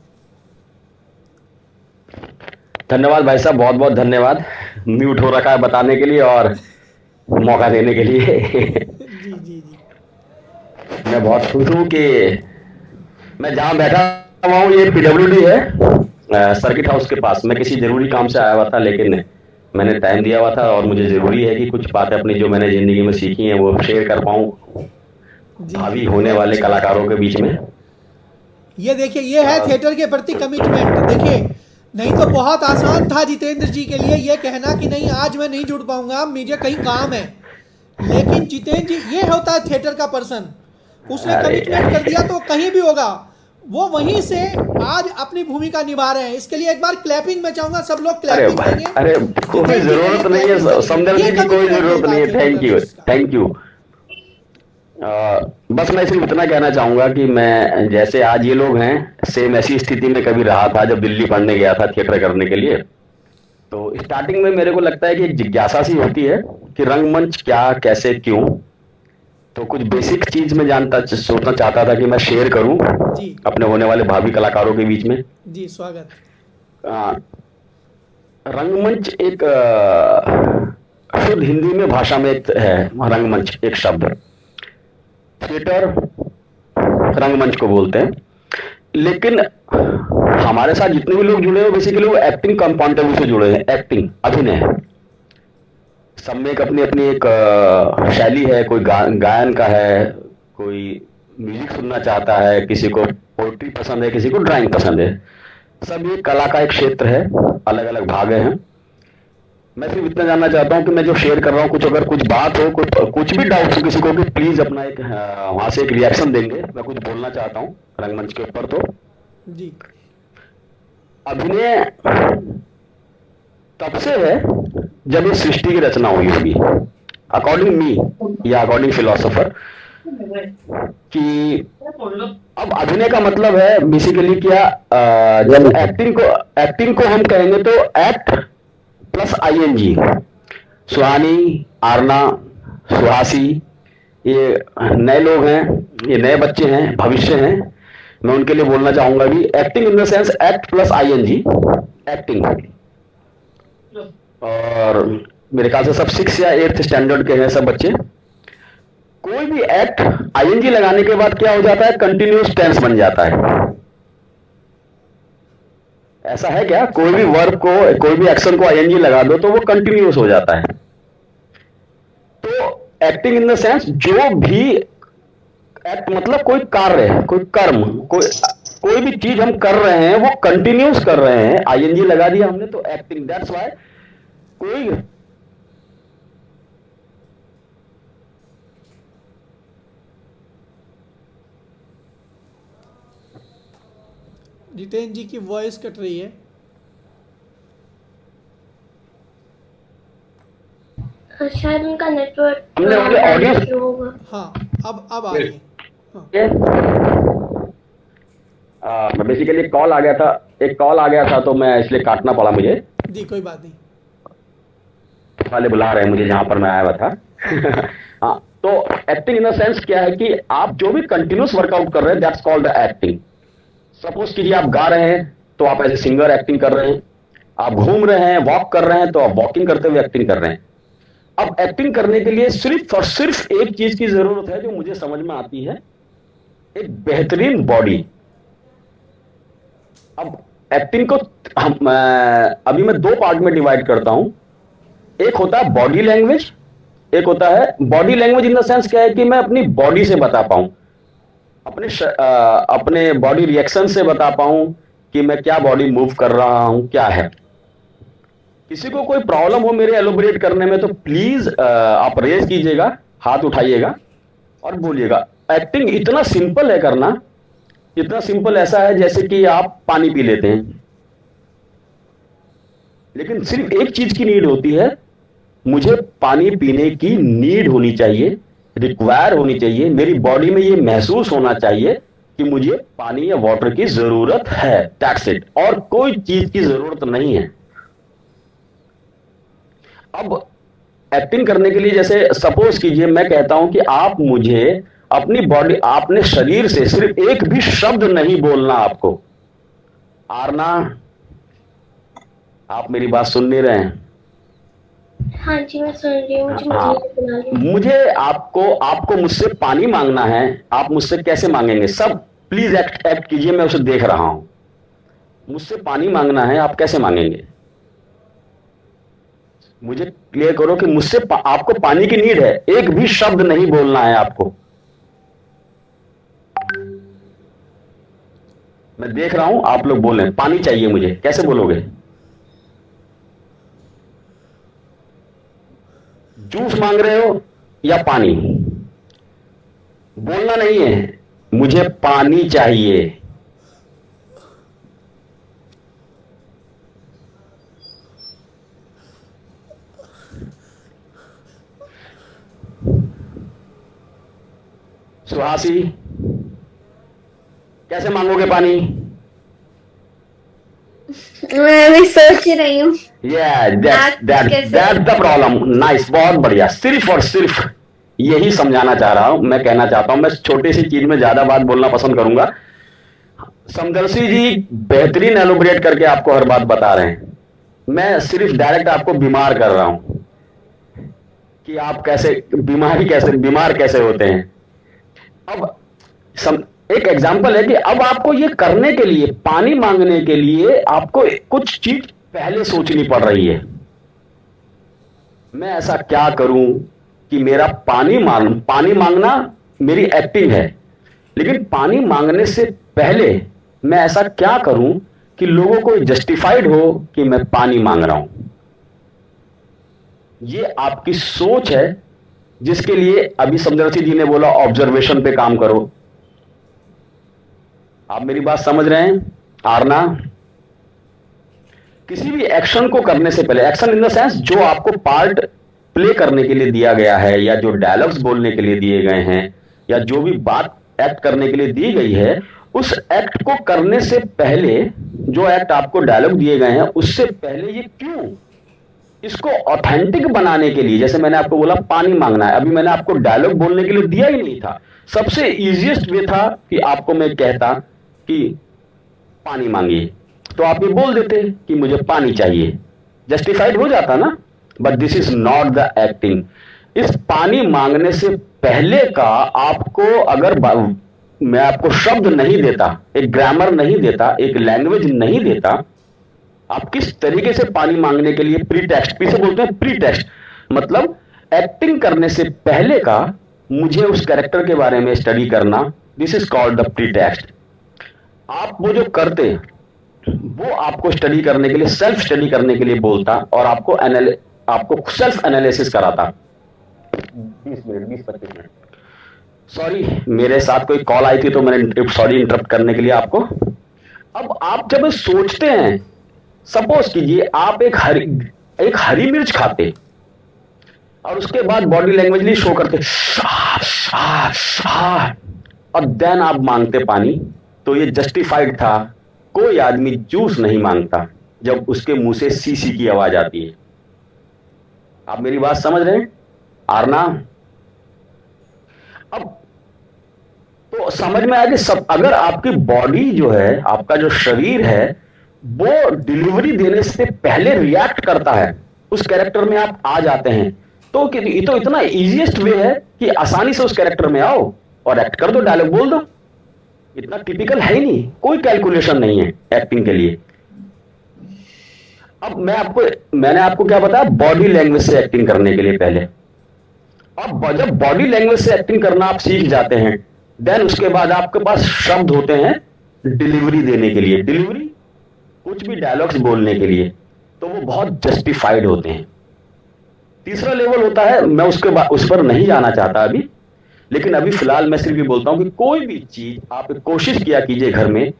धन्यवाद भाई साहब, बहुत बहुत धन्यवाद म्यूट हो रखा है बताने के लिए और मौका देने के लिए। जी जी जी। मैं बहुत खुश हूँ कि मैं जहाँ बैठा हुआ हूँ ये पीडब्ल्यूडी है, सर्किट हाउस के पास। मैं किसी जरूरी काम से आया हुआ था, लेकिन मैंने टाइम दिया हुआ था और मुझे जरूरी है कि कुछ बातें अपनी जो मैंने जिंदगी में सीखी हैं वो शेयर कर पाऊँ भावी होने वाले कलाकारों के बीच में। ये देखिए, ये है थिएटर के प्रति कमिटमेंट। देखिए, नहीं तो बहुत आसान था जितेंद्र जी के लिए ये कहना कि नहीं आज मैं नहीं जुड़ पाऊंगा, मुझे कहीं काम है, लेकिन जितेंद्र जी ये होता है थिएटर का पर्सन। उसने कमिटमेंट कर दिया तो कहीं भी होगा, वो वहीं से आज अपनी भूमिका निभा रहे हैं। इसके लिए एक बार क्लैपिंग मैं चाहूंगा, सब लोग क्लैपिंग करेंगे। अरे कोई जरूरत नहीं है समदर्द जी की, कोई जरूरत नहीं है। Thank you thank you. बस मैं सिर्फ इतना कहना चाहूंगा कि मैं जैसे आज ये लोग हैं, सेम ऐसी स्थिति में कभी रहा था जब दिल्ली पढ़ने गया था थिएटर करने के लिए। तो स्टार्टिंग में मेरे को लगता है कि एक जिज्ञासा सी होती है कि रंगमंच क्या, कैसे, क्यों। तो कुछ बेसिक चीज में सोचना चाहता था कि मैं शेयर करूं अपने होने वाले भावी कलाकारों के बीच में। जी स्वागत। रंगमंच एक शुद्ध हिंदी में भाषा में एक है, रंगमंच एक शब्द। थिएटर रंगमंच को बोलते हैं, लेकिन हमारे साथ जितने भी लोग जुड़े हैं बेसिकली वो एक्टिंग का पॉइंट ऑफ व्यू से जुड़े हैं। एक्टिंग, अभिनय, सब में एक अपनी अपनी एक शैली है। कोई गायन का है, कोई म्यूजिक सुनना चाहता है, किसी को पोएट्री पसंद है, किसी को ड्राइंग पसंद है। सब ये कला का एक क्षेत्र है, अलग अलग भाग हैं। मैं सिर्फ इतना जानना चाहता हूँ कि मैं जो शेयर कर रहा हूँ, कुछ अगर कुछ बात हो, कुछ भी डाउट हो किसी को, कि प्लीज अपना एक वहां से एक रिएक्शन देंगे। मैं कुछ बोलना चाहता हूँ रंगमंच के ऊपर। तो जी अभिनय तब से है जब ये सृष्टि की रचना हुई होगी, अकॉर्डिंग मी या अकॉर्डिंग फिलोसोफर, कि अब अभिनय का मतलब है बेसिकली क्या, जब एक्टिंग को हम कहेंगे तो एक्ट प्लस आईएनजी। सुहानी, आरना, सुहासी, ये नए लोग हैं, ये नए बच्चे हैं, भविष्य हैं। मैं उनके लिए बोलना चाहूंगा भी acting in the sense act plus ING, acting. और मेरे ख्याल से सब 6 या 8th स्टैंडर्ड के हैं सब बच्चे। कोई भी एक्ट आईएनजी लगाने के बाद क्या हो जाता है, कंटिन्यूअस टेंस बन जाता है। ऐसा है क्या, कोई भी वर्ब को, कोई भी एक्शन को आईएनजी लगा दो तो वो कंटिन्यूअस हो जाता है। तो एक्टिंग इन द सेंस जो भी एक्ट मतलब कोई कार्य है, कोई कर्म, कोई भी चीज हम कर रहे हैं वो कंटिन्यूअस कर रहे हैं, आईएनजी लगा दिया हमने तो एक्टिंग। दैट्स व्हाई कोई जितेंद्र जी की वॉइस कट रही है। शायद उनका नेटवर्क होगा। हाँ अब आ गई। बेसिकली एक कॉल आ गया था तो मैं इसलिए काटना पड़ा मुझे। जी कोई बात नहीं, वाले बुला रहे हैं मुझे जहां पर मैं आया हुआ था। हाँ, तो एक्टिंग इन द सेंस क्या है कि आप जो भी कंटिन्यूअस वर्कआउट कर रहे हैं, that's called the acting. Suppose कीजिए आप गा रहे हैं तो आप एज ए सिंगर एक्टिंग कर रहे हैं, आप घूम रहे हैं, वॉक कर रहे हैं तो आप वॉकिंग करते हुए एक्टिंग कर रहे हैं। अब एक्टिंग करने के लिए सिर्फ और सिर्फ एक चीज की जरूरत है जो मुझे समझ में आती है, एक बेहतरीन बॉडी। अब एक्टिंग को अभी मैं 2 पार्ट में डिवाइड करता हूं। एक होता है बॉडी लैंग्वेज, एक होता है body language in the sense क्या है कि मैं अपनी बॉडी से बता पाऊं, अपने बॉडी रिएक्शन से बता पाऊं कि मैं क्या बॉडी मूव कर रहा हूं, क्या है। किसी को कोई प्रॉब्लम हो मेरे एलोबरेट करने में तो प्लीज आप रेज कीजिएगा, हाथ उठाइएगा और बोलिएगा। एक्टिंग इतना सिंपल है करना, इतना सिंपल ऐसा है जैसे कि आप पानी पी लेते हैं, लेकिन सिर्फ एक चीज की नीड होती है, मुझे पानी पीने की नीड होनी चाहिए, रिक्वायर होनी चाहिए, मेरी बॉडी में ये महसूस होना चाहिए कि मुझे पानी या वाटर की जरूरत है, दैट्स इट, और कोई चीज की जरूरत नहीं है। अब एक्टिंग करने के लिए जैसे सपोज कीजिए मैं कहता हूं कि आप मुझे अपनी बॉडी, आपने शरीर से सिर्फ एक भी शब्द नहीं बोलना आपको। आरना, आप मेरी बात सुन नहीं रहे हैं? हाँ जी मैं सुन रही हूँ। मुझे आपको मुझसे पानी मांगना है। आप मुझसे कैसे मांगेंगे? सब प्लीज एक्ट कीजिए, मैं उसे देख रहा हूं। मुझसे पानी मांगना है, आप कैसे मांगेंगे? मुझे क्लियर करो कि मुझसे आपको पानी की नीड है, एक भी शब्द नहीं बोलना है आपको। मैं देख रहा हूं, आप लोग बोलें पानी चाहिए मुझे, कैसे बोलोगे? जूस मांग रहे हो या पानी? बोलना नहीं है, मुझे पानी चाहिए। सुहासी, कैसे मांगोगे पानी? मैं भी सोच ही रही हूँ। That's the problem. नाइस, बहुत बढ़िया। सिर्फ और सिर्फ यही समझाना चाह रहा हूं, मैं कहना चाहता हूं। मैं छोटी सी चीज में ज्यादा बात बोलना पसंद करूंगा। समदर्शी जी बेहतरीन एलोबरेट करके आपको हर बात बता रहे हैं, मैं सिर्फ डायरेक्ट आपको बीमार कर रहा हूं कि आप कैसे बीमार कैसे होते हैं। अब एक एग्जांपल है कि अब आपको ये करने के लिए, पानी मांगने के लिए आपको कुछ चीज पहले सोचनी पड़ रही है। मैं ऐसा क्या करूं कि मेरा पानी मांगना मेरी एक्टिंग है, लेकिन पानी मांगने से पहले मैं ऐसा क्या करूं कि लोगों को जस्टिफाइड हो कि मैं पानी मांग रहा हूं। ये आपकी सोच है, जिसके लिए अभी समदर्शी जी ने बोला ऑब्जर्वेशन पे काम करो। आप मेरी बात समझ रहे हैं? आरना, किसी भी एक्शन को करने से पहले, एक्शन इन द सेंस जो आपको पार्ट प्ले करने के लिए दिया गया है, या जो डायलॉग्स बोलने के लिए दिए गए हैं, या जो भी बात एक्ट करने के लिए दी गई है, उस एक्ट को करने से पहले, जो एक्ट आपको डायलॉग दिए गए हैं उससे पहले ये क्यों, इसको ऑथेंटिक बनाने के लिए, जैसे मैंने आपको बोला पानी मांगना है, अभी मैंने आपको डायलॉग बोलने के लिए दिया ही नहीं था। सबसे इजीएस्ट वे था कि आपको मैं कहता कि पानी मांगिए, तो आप ये बोल देते कि मुझे पानी चाहिए, जस्टिफाइड हो जाता ना। But this is not the acting. इस पानी मांगने से पहले का आपको, अगर मैं आपको शब्द नहीं देता, एक ग्रामर नहीं देता, एक लैंग्वेज नहीं देता, आप किस तरीके से पानी मांगने के लिए प्रीटेक्स्ट, पीछे बोलते हैं प्रीटेक्स्ट, मतलब एक्टिंग करने से पहले का मुझे उस कैरेक्टर के बारे में स्टडी करना, this is called the pretext. आप वो जो करते, वो आपको स्टडी करने के लिए, सेल्फ स्टडी करने के लिए बोलता, और आपको सेल्फ एनालिसिस कराता। 20 मिनट 20-25 मिनट। सॉरी, मेरे साथ कोई कॉल आई थी तो मैंने सॉरी इंटरप्ट करने के लिए आपको। अब आप जब सोचते हैं, सपोज कीजिए आप एक हरी मिर्च खाते और उसके बाद बॉडी लैंग्वेजली शो करते और देन आप मांगते पानी, तो ये जस्टिफाइड था। कोई आदमी जूस नहीं मांगता जब उसके मुंह से सी की आवाज आती है। आप मेरी बात समझ रहे हैं? आरना, अब तो समझ में आया कि सब, अगर आपकी बॉडी जो है, आपका जो शरीर है, वो डिलीवरी देने से पहले रिएक्ट करता है, उस कैरेक्टर में आप आ जाते हैं, तो ये तो इतना इजीएस्ट वे है कि आसानी से उस कैरेक्टर में आओ और एक्ट कर दो, डायलॉग बोल दो। इतना टिपिकल है ही नहीं, कोई कैलकुलेशन नहीं है एक्टिंग के लिए। अब मैंने आपको क्या बताया, बॉडी लैंग्वेज से एक्टिंग करने के लिए पहले। अब जब बॉडी लैंग्वेज से एक्टिंग करना आप सीख जाते हैं, देन उसके बाद आपके पास शब्द होते हैं डिलीवरी देने के लिए, डिलीवरी कुछ भी डायलॉग्स बोलने के लिए, तो वो बहुत जस्टिफाइड होते हैं। तीसरा लेवल होता है, मैं उस पर नहीं जाना चाहता अभी, लेकिन अभी फिलहाल मैं सिर्फ ये बोलता हूं कि कोई भी चीज आप कोशिश किया कीजिए घर में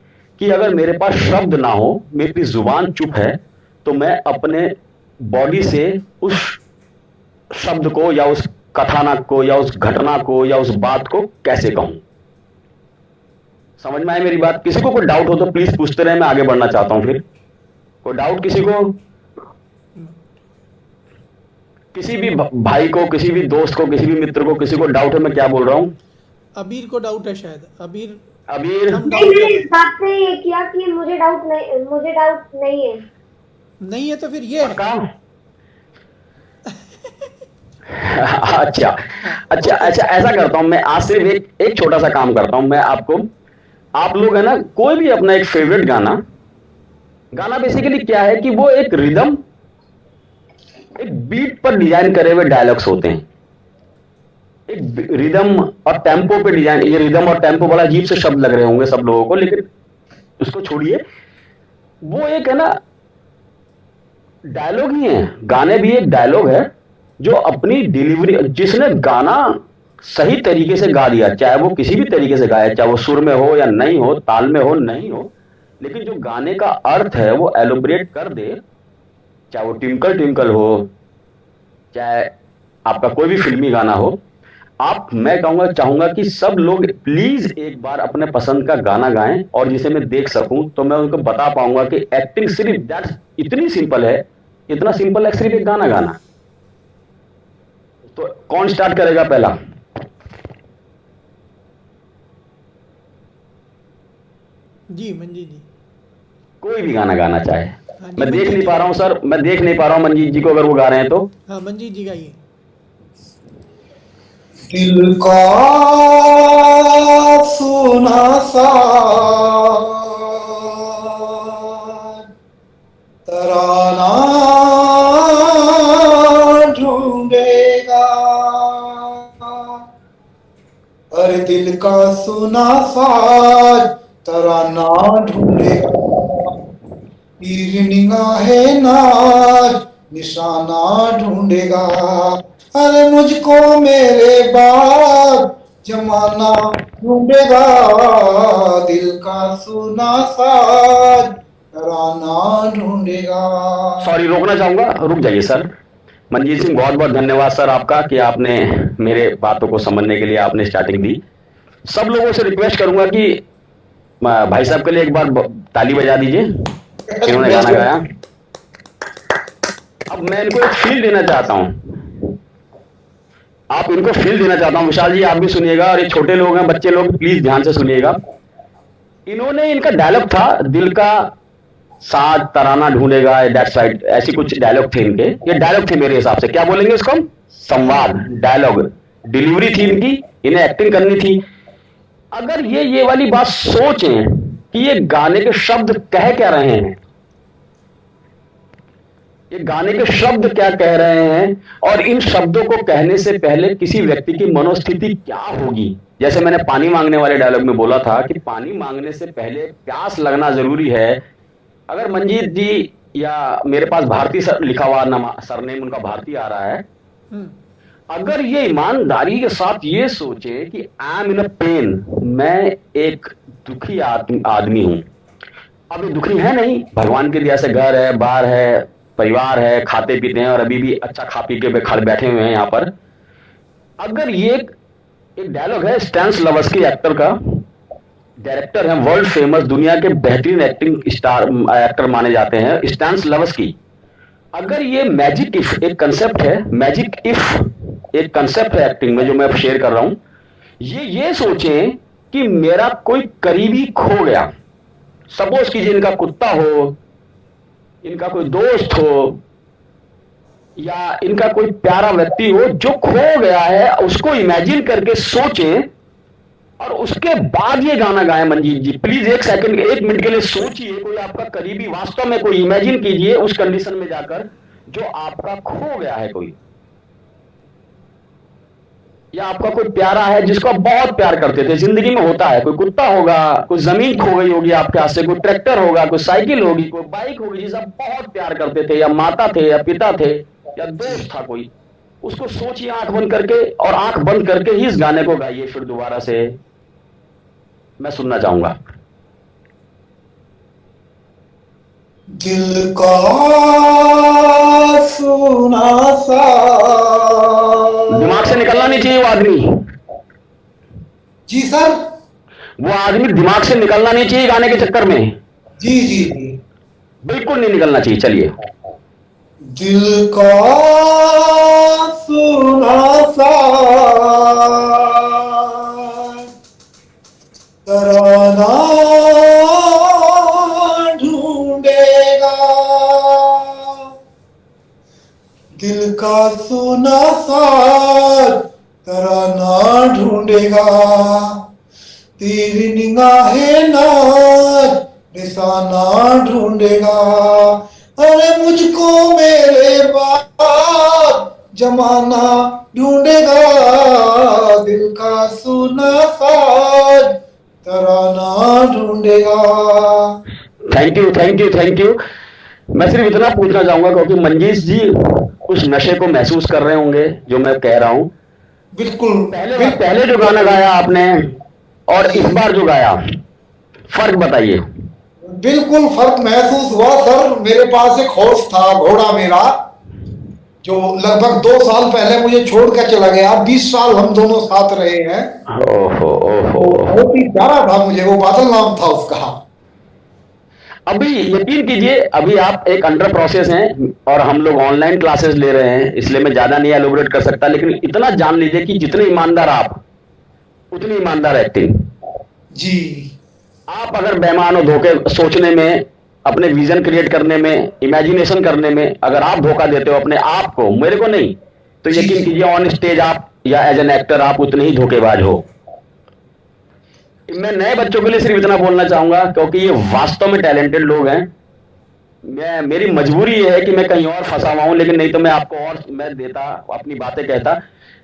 कि अगर मेरे पास शब्द ना हो, मेरी जुबान चुप है, तो तो मैं अपने बॉडी से उस शब्द को या उस कथानक को या उस घटना को या उस बात को कैसे कहूं। समझ में आए मेरी बात? किसी को कोई डाउट हो तो प्लीज पूछते रहे, मैं आगे बढ़ना चाहता हूं। फिर कोई डाउट किसी को, किसी भी भाई को, किसी भी दोस्त को, किसी भी मित्र को, किसी को डाउट है मैं क्या बोल रहा हूं? अबीर को डाउट है शायद। अबीर नहीं, इस बात पे ये किया कि मुझे डाउट नहीं है। नहीं है तो फिर ये है। अच्छा, ऐसा करता हूं मैं, आज से एक छोटा सा काम करता हूं मैं। आप लोग है ना, कोई भी अपना एक फेवरेट गाना बेसिकली क्या है कि वो एक रिदम, एक बीट पर डिजाइन करे हुए डायलॉग्स होते हैं। एक रिदम और टेम्पो पे डिजाइन, ये रिदम और टेम्पो बड़ा अजीब से शब्द लग रहे होंगे सब लोगों को, लेकिन उसको छोड़िए। वो एक है ना डायलॉग ही है, गाने भी एक डायलॉग है जो अपनी डिलीवरी, जिसने गाना सही तरीके से गा दिया, चाहे वो किसी भी तरीके से गाए, चाहे वो सुर में हो या नहीं हो, ताल में हो नहीं हो, लेकिन जो गाने का अर्थ है वो एलोबरेट कर दे, चाहे वो ट्विंकल ट्विंकल हो, चाहे आपका कोई भी फिल्मी गाना हो। मैं चाहूंगा कि सब लोग प्लीज एक बार अपने पसंद का गाना गाएं, और जिसे मैं देख सकूं तो मैं उनको बता पाऊंगा कि एक्टिंग सिर्फ दैट्स इतनी सिंपल है, इतना सिंपल है सिर्फ एक गाना गाना। तो कौन स्टार्ट करेगा पहला? जी मंजीत जी। कोई भी गाना गाना चाहे। मैं देख नहीं पा रहा हूं सर, मैं देख नहीं पा रहा हूं मंजीत जी को, अगर वो गा रहे हैं तो। हाँ मंजीत जी गाइए। दिल का सुना सा तराना ढूंढेगा, अरे दिल का सुना सा तराना ढूंढेगा, तीर निगाहें नाज निशाना ढूंढेगा, अरे मुझको मेरे बाद जमाना ढूंढेगा, दिल का सुना साज तराना ढूंढेगा। सॉरी, रोकना चाहूंगा, रुक जाइए सर। मनजीत सिंह, बहुत बहुत धन्यवाद सर आपका कि आपने मेरे बातों को समझने के लिए आपने स्टार्टिंग दी। सब लोगों से रिक्वेस्ट करूंगा कि भाई साहब के लिए एक बार ताली बजा दीजिए, इन्होंने गाना गाया। अब मैं इनको एक फील देना चाहता हूं, आप इनको फील देना चाहता हूं। विशाल जी आप भी सुनिएगा, और ये छोटे लोग हैं, बच्चे लोग, प्लीज ध्यान से सुनिएगा। इन्होंने, इनका डायलॉग था दिल का साज तराना ढूंढेगा, दैट्स राइट, ऐसी कुछ डायलॉग थे इनके। ये डायलॉग थे मेरे हिसाब से, क्या बोलेंगे इसको हम? संवाद, डायलॉग, डिलीवरी थी इनकी, इन्हें एक्टिंग करनी थी। अगर ये वाली बात सोचें कि ये गाने के शब्द कह क्या रहे हैं, ये गाने के शब्द क्या कह रहे हैं, और इन शब्दों को कहने से पहले किसी व्यक्ति की मनोस्थिति क्या होगी। जैसे मैंने पानी मांगने वाले डायलॉग में बोला था कि पानी मांगने से पहले प्यास लगना जरूरी है। अगर मंजीत जी या मेरे पास भारती सर लिखा हुआ सरनेम उनका भारती आ रहा है, अगर ये ईमानदारी के साथ ये सोचे कि I am in a pen, मैं एक दुखी आदमी हूं। अब ये दुखी है नहीं, भगवान के दिया से घर है, बार है, परिवार है, खाते पीते हैं, और अभी भी अच्छा खा पी के खड़े बैठे हुए हैं यहाँ पर। अगर ये एक डायलॉग है स्टैनिस्लावस्की एक्टर का, डायरेक्टर हैं, वर्ल्ड फेमस, दुनिया के बेहतरीन एक्टिंग स्टार एक्टर माने जाते हैं स्टैनिस्लावस्की। अगर ये मैजिक इफ एक कंसेप्ट है, मैजिक इफ एक कंसेप्ट है एक्टिंग में जो मैं अब शेयर कर रहा हूं, ये सोचें कि मेरा कोई करीबी खो गया, सपोज कीजिए इनका कुत्ता हो, इनका कोई दोस्त हो, या इनका कोई प्यारा व्यक्ति हो जो खो गया है, उसको इमेजिन करके सोचें और उसके बाद ये गाना गाएं। मंजीत जी प्लीज एक सेकंड, एक मिनट के लिए सोचिए, कोई आपका करीबी, वास्तव में कोई इमेजिन कीजिए उस कंडीशन में जाकर जो आपका खो गया है कोई, या आपका कोई प्यारा है जिसको आप बहुत प्यार करते थे। जिंदगी में होता है, कोई कुत्ता होगा, कोई जमीन खो गई होगी आपके हाथ से, कोई ट्रैक्टर होगा, कोई साइकिल होगी, कोई बाइक होगी जिसे आप बहुत प्यार करते थे, या माता थे, या पिता थे, या दोस्त था कोई। उसको सोचिए आंख बंद करके, और आंख बंद करके ही इस गाने को गाइए फिर दोबारा से, मैं सुनना चाहूंगा। दिल का सुना सा। दिमाग से निकलना नहीं चाहिए वो आदमी। जी सर। वो आदमी दिमाग से निकलना नहीं चाहिए गाने के चक्कर में। जी जी जी। बिल्कुल नहीं निकलना चाहिए। चलिए। दिल का सुना सा तराना ढूंढेगा, दिल का सुना सा तराना ढूंढेगा, तेरी निगाहें नाज निशाना ढूंढेगा। अरे मुझको मेरे बाद जमाना ढूंढेगा, दिल का सुना साज तराना ढूंढेगा। Thank you thank you thank you. मैं सिर्फ इतना पूछना चाहूंगा क्योंकि मंजीश जी कुछ नशे को महसूस कर रहे होंगे जो मैं कह रहा हूं। बिल्कुल। पहले जो गाना गाया आपने और इस बार जो गाया, फर्क बताइए। बिल्कुल फर्क महसूस हुआ सर। मेरे पास एक हॉर्स था, घोड़ा मेरा, जो लगभग 2 साल पहले मुझे छोड़ कर चला गया। 20 साल हम दोनों साथ रहे हैं। ओहो ओहो। बहुत ही प्यारा था मुझे वो, बादल नाम था उसका। अभी यकीन कीजिए, अभी आप एक अंडर प्रोसेस हैं और हम लोग ऑनलाइन क्लासेस ले रहे हैं, इसलिए मैं ज्यादा नहीं एलोबरेट कर सकता, लेकिन इतना जान लीजिए कि जितने ईमानदार आप उतनी ईमानदार एक्टिंग। जी। आप अगर बेईमान हो धोखे सोचने में, अपने विजन क्रिएट करने में, इमेजिनेशन करने में, अगर आप धोखा देते हो अपने आप को, मेरे को नहीं, तो यकीन कीजिए ऑन स्टेज आप या एज एन एक्टर आप उतने ही धोखेबाज हो। मैं नए बच्चों के लिए सिर्फ इतना बोलना चाहूंगा क्योंकि ये वास्तव में टैलेंटेड लोग हैं। मेरी मजबूरी ये है कि मैं कहीं और फंसा हुआ हूं, लेकिन नहीं तो मैं आपको और मैं देता, अपनी बातें कहता।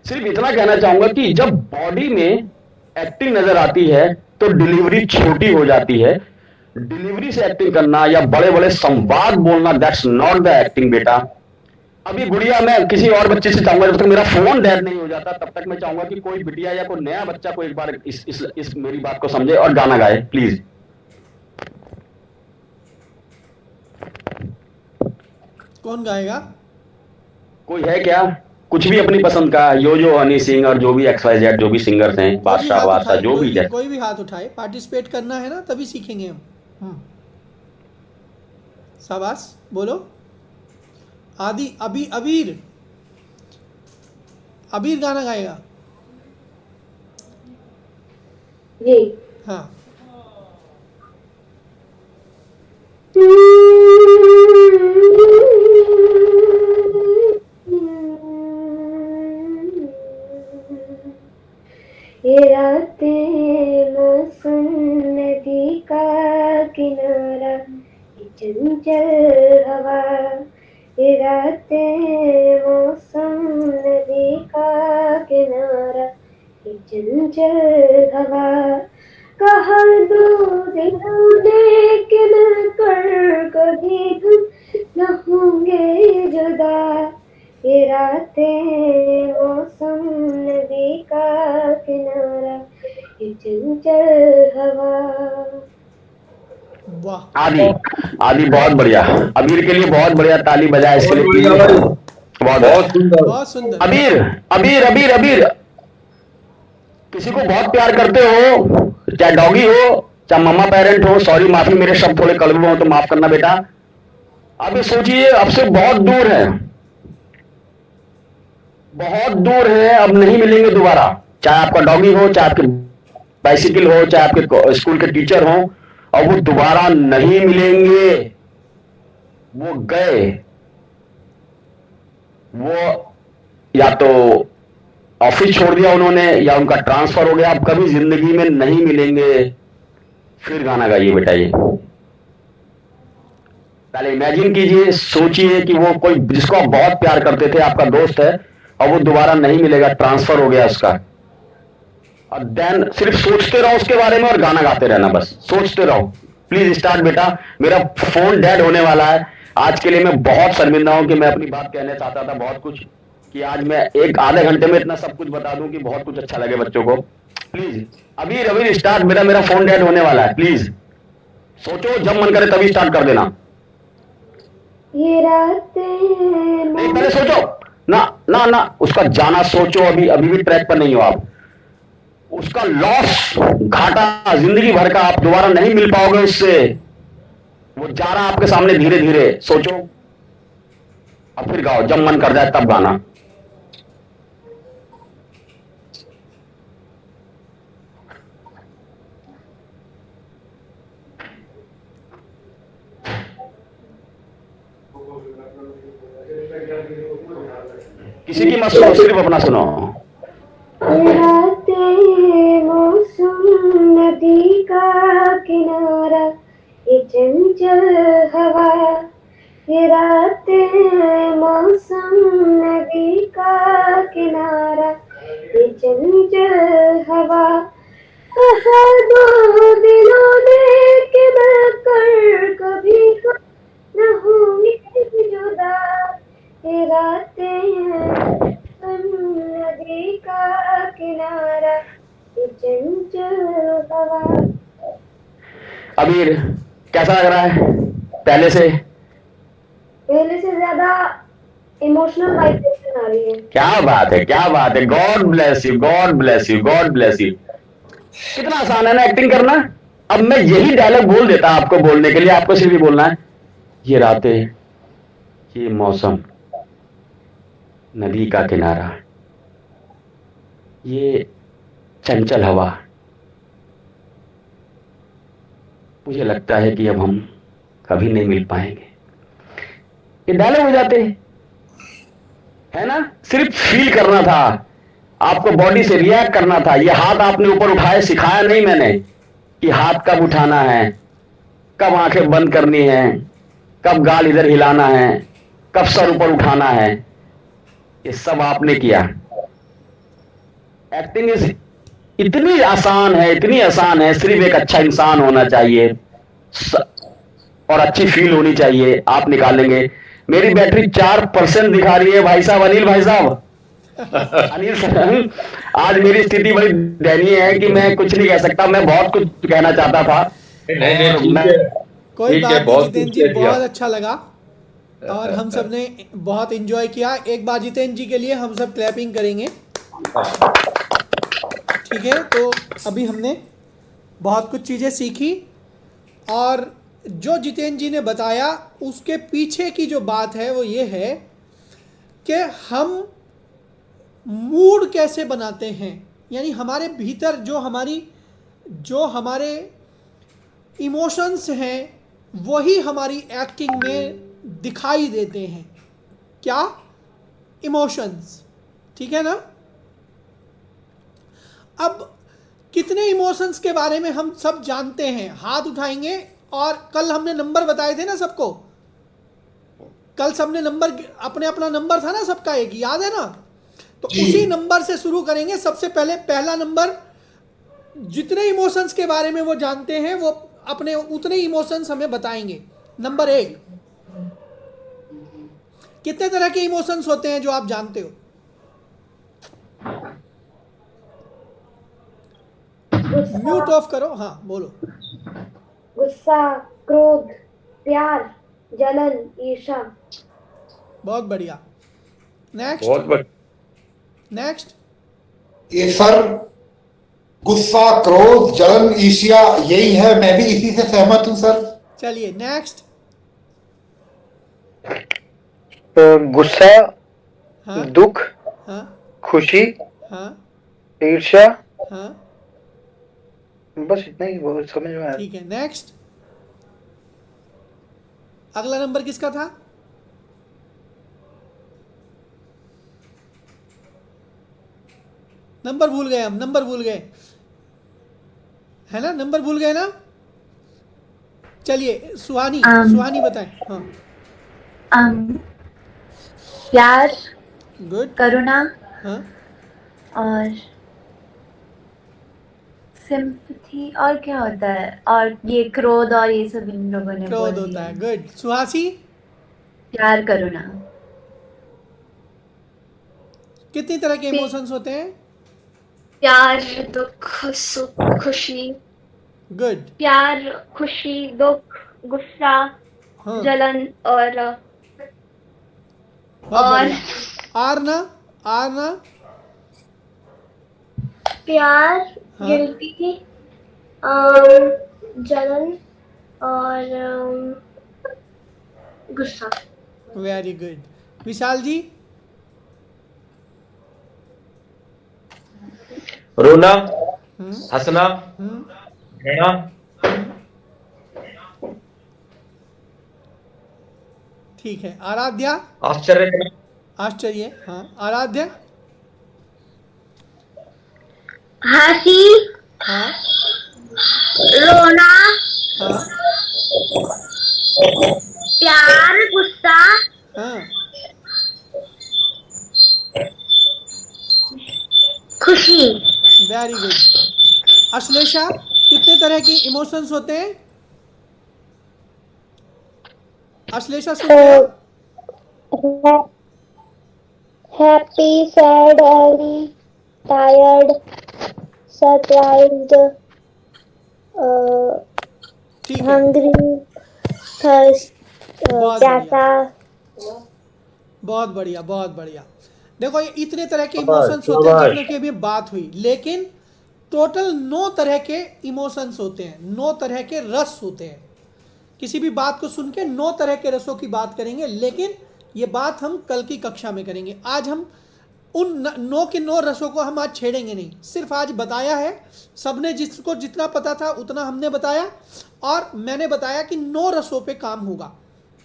सिर्फ इतना कहना चाहूंगा कि जब बॉडी में एक्टिंग नजर आती है तो डिलीवरी छोटी हो जाती है। डिलीवरी से एक्टिंग करना या बड़े बड़े संवाद बोलना, दैट्स नॉट द एक्टिंग बेटा। अभी गुड़िया, मैं किसी और बच्चे से चाहूंगा, जब तक मेरा फोन डेड नहीं हो जाता तब तक मैं चाहूंगा कि कोई बिटिया या कोई नया बच्चा को एक बार इस मेरी बात को समझे और गाना गाए प्लीज। कौन गाएगा? कोई है क्या? कुछ भी अपनी पसंद का, यो हनी सिंह और जो भी XYZ जो भी सिंगर्स हैं, बादशाह जो भी है। कोई भी हाथ उठाए। पार्टिसिपेट करना है ना, तभी सीखेंगे हम। शाबाश, बोलो। आदि अबीर गाना गाएगा। जी हाँ। ये रातें मौसम नदी का किनारा, ये चंचल हवा, ये रातें मौसम नदी का किनारा, ये चंचल हवा, कहा दो दिनों लेकिन कर कभी हम न होंगे जुदा, ये रातें मौसम नदी का किनारा, ये चंचल हवा। वाह। आदि बहुत बढ़िया। अबीर के लिए बहुत बढ़िया ताली बजाए इसके लिए। बहुत सुंदर। अबीर किसी को बहुत प्यार करते हो, चाहे डॉगी हो चाहे मम्मा पेरेंट हो, सॉरी माफी मेरे शब्द थोड़े कड़वे हो तो माफ करना बेटा। अब सोचिए आपसे बहुत दूर है, बहुत दूर है, अब नहीं मिलेंगे दोबारा। चाहे आपका डॉगी हो, चाहे आपके बाइसिकल हो, चाहे आपके स्कूल के टीचर हो, और वो दोबारा नहीं मिलेंगे। वो गए, वो या तो ऑफिस छोड़ दिया उन्होंने या उनका ट्रांसफर हो गया, अब कभी जिंदगी में नहीं मिलेंगे। फिर गाना गाइए बेटा। ये पहले इमेजिन कीजिए, सोचिए कि वो कोई जिसको आप बहुत प्यार करते थे, आपका दोस्त है और वो दोबारा नहीं मिलेगा, ट्रांसफर हो गया उसका। और देन सिर्फ सोचते रहो उसके बारे में और गाना गाते रहना, बस सोचते रहो। प्लीज स्टार्ट बेटा। मेरा फोन डेड होने वाला है। आज के लिए मैं बहुत शर्मिंदा हूं कि मैं अपनी बात कहना चाहता था बहुत कुछ, कि आज मैं एक आधे घंटे में इतना सब कुछ बता दूं कि बहुत कुछ अच्छा लगे बच्चों को। प्लीज अभी स्टार्ट। मेरा फोन डेड होने वाला है। प्लीज सोचो, जब मन करे तभी स्टार्ट कर देना। ये रातें नहीं, पहले सोचो ना ना ना, उसका जाना सोचो, अभी अभी भी ट्रैक पर नहीं हो आप। उसका लॉस, घाटा जिंदगी भर का, आप दोबारा नहीं मिल पाओगे उससे। वो जा रहा आपके सामने धीरे धीरे, सोचो और फिर गाओ, जब मन कर जाए तब गाना। किसी की मत सुनो, सिर्फ अपना सुनो। रातें मौसम नदी का किनारा, ये चंचल हवा। ये रातें मौसम नदी का किनारा, ये चंचल हवा। कहा दो दिलों ने कि मिलकर कभी न होंगे जुदा। ये रातें नदी का किनारा, ये चंचल हवा। अबीर, कैसा लग रहा है पहले से? पहले से ज्यादा इमोशनल वाइब्रेशन आ रही है। क्या बात है, क्या बात है। God bless you, God bless you, God bless you. कितना आसान है ना एक्टिंग करना। अब मैं यही डायलॉग बोल देता आपको बोलने के लिए, आपको सिर्फ ही बोलना है, ये रातें, ये मौसम, नदी का किनारा, ये चंचल हवा। मुझे लगता है कि अब हम कभी नहीं मिल पाएंगे। ये डायलॉग हो जाते हैं, है ना? सिर्फ फील करना था आपको, बॉडी से रिएक्ट करना था। ये हाथ आपने ऊपर उठाए, सिखाया नहीं मैंने कि हाथ कब उठाना है, कब आंखें बंद करनी है, कब गाल इधर हिलाना है, कब सर ऊपर उठाना है। ये सब आपने किया। एक्टिंग इतनी आसान है, इतनी आसान है। सिर्फ एक अच्छा इंसान होना चाहिए और अच्छी फील होनी चाहिए, आप निकालेंगे। मेरी बैटरी 4% दिखा रही है भाई साहब, अनिल भाई साहब। अनिल सर, आज मेरी स्थिति बड़ी दयनीय है कि मैं कुछ नहीं कह सकता। मैं बहुत कुछ कहना चाहता था। नहीं, कोई ठीक बात है, नहीं बहुत जितेंद्र कुछ जी, कह दिया। बहुत अच्छा लगा और हम सब ने बहुत एंजॉय किया। एक बार जितेंद्र जी के लिए हम सब क्लैपिंग करेंगे, ठीक है? तो अभी हमने बहुत कुछ चीज़ें सीखी और जो जितेंद्र जी ने बताया उसके पीछे की जो बात है वो ये है कि हम मूड कैसे बनाते हैं, यानी हमारे भीतर जो हमारे इमोशंस हैं वही हमारी एक्टिंग में दिखाई देते हैं। क्या? इमोशंस, ठीक है ना? अब कितने इमोशंस के बारे में हम सब जानते हैं? हाथ उठाएंगे। और कल हमने नंबर बताए थे ना सबको, कल सबने नंबर, अपने अपना नंबर था ना सबका, एक याद है ना? तो उसी नंबर से शुरू करेंगे। सबसे पहले पहला नंबर, जितने इमोशंस के बारे में वो जानते हैं वो अपने उतने इमोशंस हमें बताएंगे। नंबर 1, कितने तरह के इमोशंस होते हैं जो आप जानते हो? म्यूट ऑफ करो। हाँ बोलो। गुस्सा, क्रोध, प्यार, जलन, ईर्ष्या। बहुत बढ़िया। नेक्स्ट। बहुत बढ़िया। नेक्स्ट। ये सर, गुस्सा, क्रोध, जलन, ईर्ष्या, यही है। मैं भी इसी से सहमत हूं सर। चलिए नेक्स्ट। गुस्सा, हाँ, दुख, हाँ, खुशी, हाँ, ईर्ष्या, हाँ, बस इतना ही बहुत समझ में आया। ठीक है। नेक्स्ट। अगला नंबर किसका था? नंबर भूल गए हम, नंबर भूल गए, है ना? नंबर भूल गए ना? चलिए सुहानी, सुहानी बताएं। हाँ। प्यार, गुड। करुणा, हाँ, और सिंपैथी, और क्या होता है? और ये क्रोध, और ये सब इन लोगों ने बोल क्रोध होता दिया। है। गुड। सुहासी, प्यार, करुणा। कितनी तरह के इमोशंस होते हैं? प्यार, दुख, सुख, खुशी। गुड। प्यार, खुशी, दुख, गुस्सा, हाँ, जलन और बहुत और बढ़िया। आरना, आरना। प्यार, हाँ। गिल्टी, जलन और गुस्सा। Very good. विशाल जी। रोना, हम्म हंसना, हम्म घृणा, ठीक है। आराध्या। आश्चर्य, आश्चर्य, हाँ। आराध्या। हंसी, हाँ रोना, हाँ प्यार, गुस्सा, हाँ। खुशी। Very good. अश्लेषा, कितने तरह की इमोशंस होते हैं? अश्लेषा सुन रहे हो? Happy, sad, angry, tired, surprised, ठीक है। हंग्री, थर्स्ट, बहुत प्यासा। बहुत बढ़िया, बहुत बढ़िया। देखो ये इतने तरह के शाबाश, इमोशंस होते हैं शाबाश। जितने की अभी बात हुई, लेकिन टोटल 9 तरह के इमोशंस होते हैं, 9 तरह के रस होते हैं। किसी भी बात को सुन के 9 तरह के रसों की बात करेंगे, लेकिन ये बात हम कल की कक्षा में करेंगे। आज हम उन 9 के 9 रसों को हम आज छेड़ेंगे नहीं, सिर्फ आज बताया है। सबने जिसको जितना पता था उतना हमने बताया, और मैंने बताया कि 9 रसों पे काम होगा।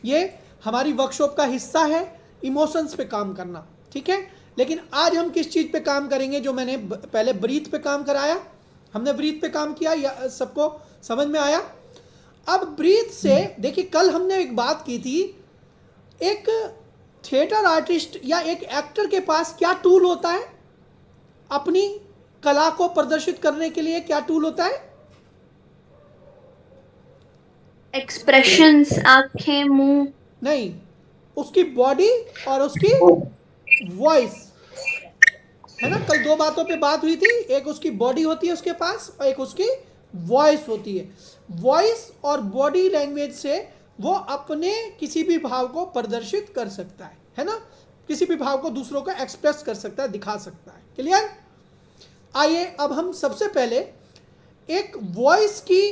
ये हमारी वर्कशॉप का हिस्सा है, इमोशंस पे काम करना, ठीक है। लेकिन आज हम किस चीज़ पे काम करेंगे? जो मैंने पहले ब्रीथ पे काम कराया, हमने ब्रीथ पे काम किया, या सबको समझ में आया? अब ब्रीथ से देखिए, कल हमने एक बात की थी, एक थिएटर आर्टिस्ट या एक एक्टर के पास क्या टूल होता है अपनी कला को प्रदर्शित करने के लिए? क्या टूल होता है? एक्सप्रेशंस, आंखें, मुंह। नहीं, उसकी बॉडी और उसकी वॉइस, है ना। कल 2 बातों पे बात हुई थी, एक उसकी बॉडी होती है उसके पास, और एक उसकी वॉइस होती है। वॉइस और बॉडी लैंग्वेज से वो अपने किसी भी भाव को प्रदर्शित कर सकता है ना। किसी भी भाव को दूसरों को एक्सप्रेस कर सकता है, दिखा सकता है। क्लियर? आइए अब हम सबसे पहले एक वॉइस की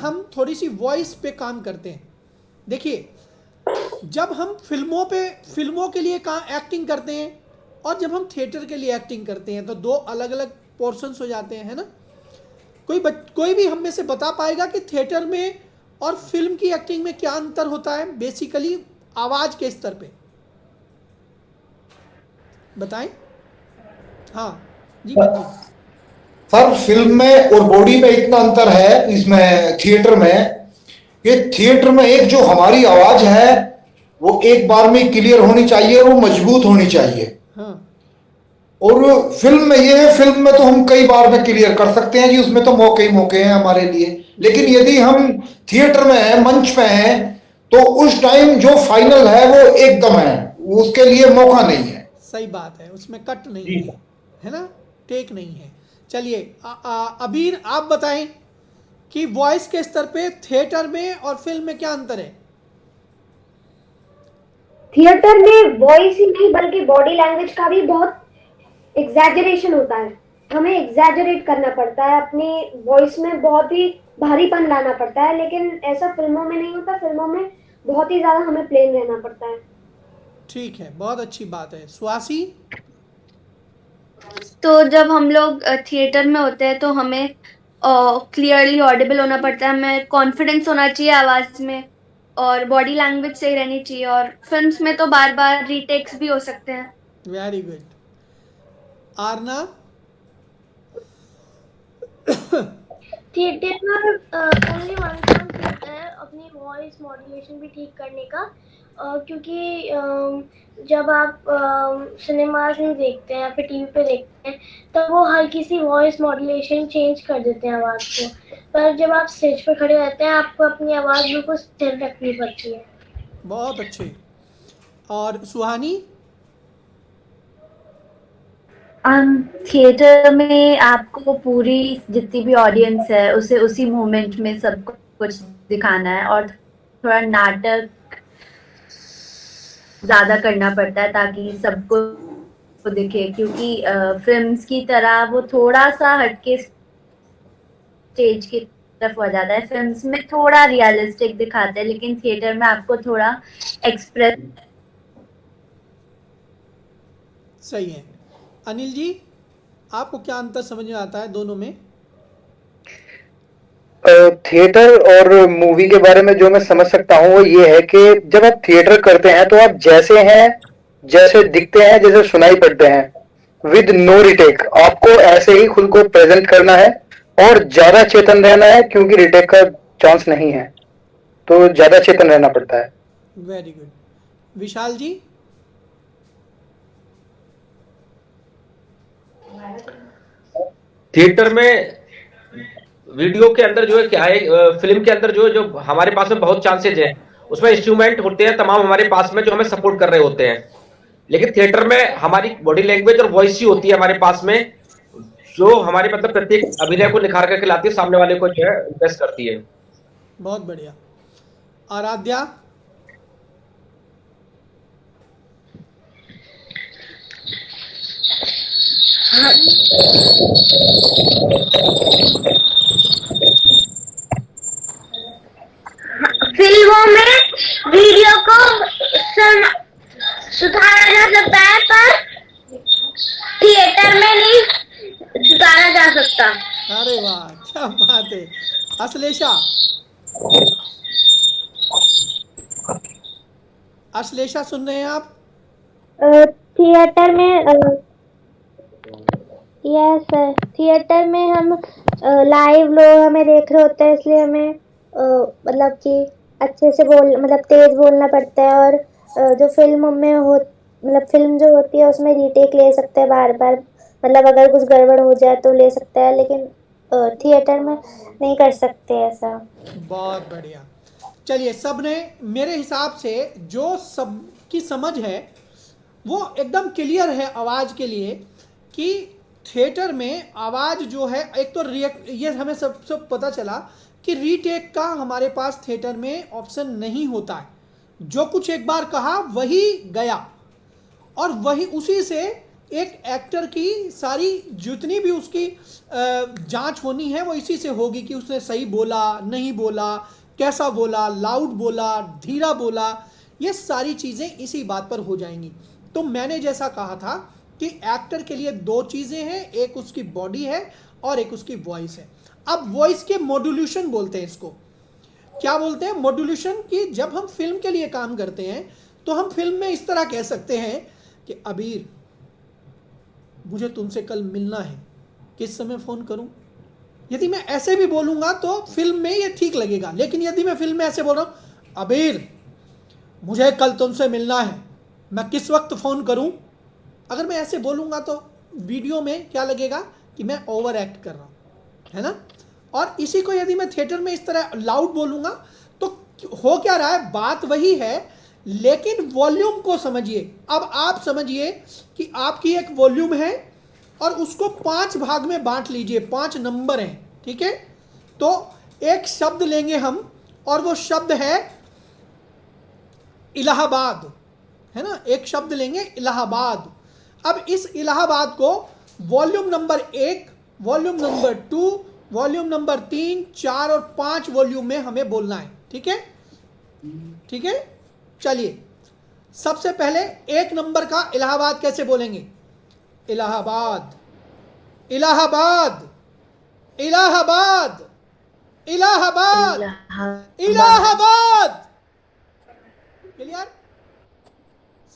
हम थोड़ी सी वॉइस पे काम करते हैं। देखिए, जब हम फिल्मों के लिए एक्टिंग करते हैं और जब हम थिएटर के लिए एक्टिंग करते हैं, तो 2 अलग अलग पोर्शंस हो जाते हैं, है ना। कोई भी हम में से बता पाएगा कि थिएटर में और फिल्म की एक्टिंग में क्या अंतर होता है? बेसिकली आवाज के स्तर पे बताएं। हाँ जी बच्ची। सर, फिल्म में और बॉडी में इतना अंतर है इसमें थिएटर में, कि थिएटर में एक जो हमारी आवाज है वो एक बार में क्लियर होनी चाहिए, वो मजबूत होनी चाहिए। हाँ। और फिल्म में ये है, फिल्म में तो हम कई बार में क्लियर कर सकते हैं जी, उसमें तो मौके ही मौके हैं हमारे लिए। लेकिन यदि हम थिएटर में हैं, मंच पे हैं, तो उस टाइम जो फाइनल है वो एकदम है, उसके लिए मौका नहीं है। सही बात है, उसमें कट नहीं है ना, टेक नहीं है। चलिए अबीर, आप बताएं कि वॉइस के स्तर पे थिएटर में और फिल्म में क्या अंतर है? थिएटर में वॉइस ही नहीं बल्कि बॉडी लैंग्वेज का भी बहुत एग्जैजरेशन होता है। हमें एग्जैजरेट करना पड़ता है, अपनी वॉइस में बहुत ही भारीपन लाना पड़ता है, लेकिन ऐसा फिल्मों में नहीं होता। फिल्मों में बहुत ही ज्यादा हमें प्लेन रहना पड़ता है। ठीक है, बहुत अच्छी बात है। सुहासी। तो जब हम लोग थिएटर में होते हैं तो हमें क्लियरली ऑडिबल होना पड़ता है, हमें कॉन्फिडेंस होना चाहिए आवाज में, और बॉडी लैंग्वेज सही रहनी चाहिए। और फिल्म्स में तो बार बार रीटेक्स भी हो सकते हैं। Very good. आरना। थिएटर में ओनली वन चांस होता है अपनी वॉइस मॉड्यूलेशन भी ठीक करने का, क्योंकि जब आप सिनेमाज में देखते हैं या फिर टीवी पे देखते हैं, तब वो हल्की सी वॉइस मॉड्यूलेशन चेंज कर देते हैं आवाज़ को। पर जब आप स्टेज पर खड़े रहते हैं, आपको अपनी आवाज़ बिल्कुल स्थिर रखनी पड़ती है। बहुत अच्छे। और सुहानी। थिएटर में आपको पूरी जितनी भी ऑडियंस है उसे उसी मोमेंट में सब कुछ दिखाना है, और थोड़ा नाटक ज्यादा करना पड़ता है ताकि सबको दिखे, क्योंकि फिल्म्स की तरह वो थोड़ा सा हटके स्टेज की तरफ हो जाता है। फिल्म्स में थोड़ा रियलिस्टिक दिखाते हैं, लेकिन थिएटर में आपको थोड़ा एक्सप्रेस। सही है। अनिल जी, आपको क्या अंतर समझ में आता है दोनों में? थिएटर और मूवी के बारे में जो मैं समझ सकता हूँ वो ये है कि जब आप थिएटर करते हैं तो आप जैसे हैं, जैसे दिखते हैं, जैसे सुनाई पड़ते हैं, विद नो रिटेक, आपको ऐसे ही खुद को प्रेजेंट करना है और ज्यादा चेतन रहना है, क्योंकि रिटेक का चांस नहीं है, तो ज्यादा चेतन रहना पड़ता है। Very good. Vishal ji? Theatre में वीडियो के अंदर जो है क्या है, फिल्म के अंदर जो हमारे पास में बहुत चांसेज है, उसमें इंस्ट्रूमेंट होते हैं तमाम हमारे पास में जो हमें सपोर्ट कर रहे होते हैं। लेकिन थिएटर में हमारी बॉडी लैंग्वेज और वॉइस ही होती है हमारे पास में, जो हमारे मतलब प्रत्येक अभिनय को निखार करके लाती है, सामने वाले को जो है इम्प्रेस करती है। बहुत बढ़िया। आराध्या? फिल्मों में वीडियो को सुधारा जा सकता है, पर थिएटर में नहीं सुधारा जा सकता। अरे वाह, क्या बात है। अश्लेषा? अश्लेषा सुन रहे हैं आप? थिएटर में यस सर, थिएटर में हम लाइव लोग हमें देख रहे होते हैं, इसलिए हमें मतलब कि अच्छे से मतलब तेज बोलना पड़ता है। और जो फिल्म में मतलब फिल्म जो होती है उसमें रीटेक ले सकते हैं बार बार, मतलब अगर कुछ गड़बड़ हो जाए तो ले सकता है, लेकिन थिएटर में नहीं कर सकते ऐसा। बहुत बढ़िया। चलिए, सबने मेरे हिसाब से जो सबकी समझ है वो एकदम क्लियर है आवाज़ के लिए, कि थिएटर में आवाज़ जो है, एक तो ये हमें सब पता चला कि रीटेक का हमारे पास थिएटर में ऑप्शन नहीं होता है। जो कुछ एक बार कहा वही गया, और वही उसी से एक एक्टर की सारी जितनी भी उसकी जांच होनी है वो इसी से होगी कि उसने सही बोला, नहीं बोला, कैसा बोला, लाउड बोला, धीरा बोला, ये सारी चीज़ें इसी बात पर हो जाएंगी। तो मैंने जैसा कहा था कि एक्टर के लिए दो चीज़ें हैं, एक उसकी बॉडी है और एक उसकी वॉइस है। अब वॉइस के मॉड्यूलेशन बोलते हैं इसको। क्या बोलते हैं? मॉड्यूलेशन। कि जब हम फिल्म के लिए काम करते हैं तो हम फिल्म में इस तरह कह सकते हैं कि अबीर, मुझे तुमसे कल मिलना है, किस समय फ़ोन करूं? यदि मैं ऐसे भी बोलूँगा तो फिल्म में ये ठीक लगेगा, लेकिन यदि मैं फिल्म में ऐसे बोल रहा हूँ, अबीर मुझे कल तुमसे मिलना है, मैं किस वक्त फ़ोन करूं? अगर मैं ऐसे बोलूँगा तो वीडियो में क्या लगेगा कि मैं ओवर एक्ट कर रहा हूँ, है ना? और इसी को यदि मैं थिएटर में इस तरह लाउड बोलूँगा तो हो क्या रहा है? बात वही है, लेकिन वॉल्यूम को समझिए। अब आप समझिए कि आपकी एक वॉल्यूम है और उसको 5 भाग में बांट लीजिए, 5 नंबर हैं, ठीक है? तो एक शब्द लेंगे हम, और वो शब्द है इलाहाबाद, है ना? एक शब्द लेंगे इलाहाबाद। अब इस इलाहाबाद को volume number 1, volume number 2, volume number 3, 4 और 5 वॉल्यूम में हमें बोलना है, ठीक है? ठीक है, चलिए सबसे पहले 1 नंबर का इलाहाबाद कैसे बोलेंगे? इलाहाबाद, इलाहाबाद, इलाहाबाद, इलाहाबाद, इलाहाबाद। क्लियर?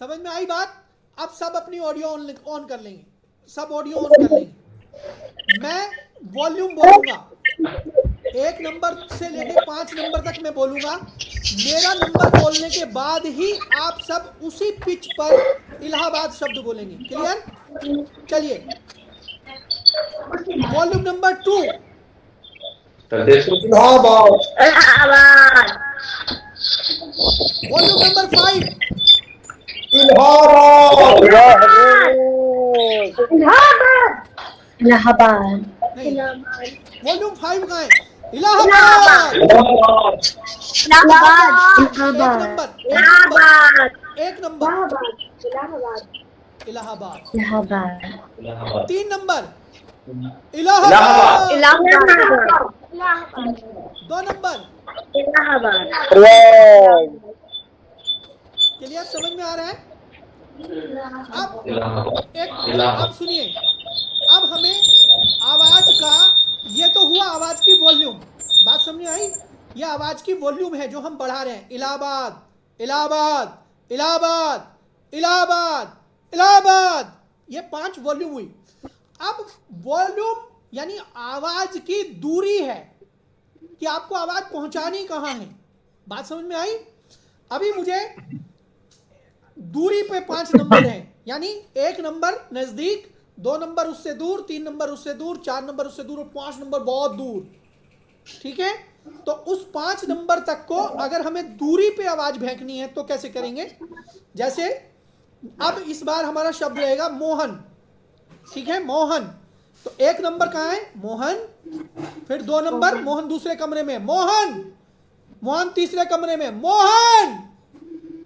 समझ में आई बात? अब सब अपनी ऑडियो ऑन कर लेंगे, सब ऑडियो ऑन कर लेंगे। मैं वॉल्यूम बोलूंगा, 1 नंबर से लेकर 5 नंबर तक मैं बोलूंगा। मेरा नंबर बोलने के बाद ही आप सब उसी पिच पर इलाहाबाद शब्द बोलेंगे। क्लियर? चलिए, volume number 2, Allahabad, volume number 5, Allahabad, Allahabad, volume 5 का है इलाहाबाद। इलाहाबाद, एक नंबर एक number Allahabad. 3 number Allahabad. 2 number clear, समझ में आ रहा है? अब सुनिए, अब हमें आवाज का, ये तो हुआ आवाज की वॉल्यूम, बात समझ में आई? ये आवाज की वॉल्यूम है जो हम बढ़ा रहे हैं, इलाहाबाद इलाहाबाद इलाहाबाद इलाहाबाद इलाहाबाद, ये 5 वॉल्यूम हुई। अब वॉल्यूम यानी आवाज की दूरी है कि आपको आवाज पहुंचानी कहां है, बात समझ में आई? अभी मुझे दूरी पे 5 नंबर हैं, यानी 1 नंबर नजदीक, 2 नंबर उससे दूर, 3 नंबर उससे दूर, 4 नंबर उससे दूर और 5 नंबर बहुत दूर, ठीक है? तो उस 5 नंबर तक को अगर हमें दूरी पे आवाज फेंकनी है तो कैसे करेंगे? जैसे अब इस बार हमारा शब्द रहेगा मोहन, ठीक है? मोहन, तो 1 नंबर कहाँ है? मोहन, फिर 2 नंबर मोहन दूसरे कमरे में, मोहन, मोहन तीसरे कमरे में, मोहन,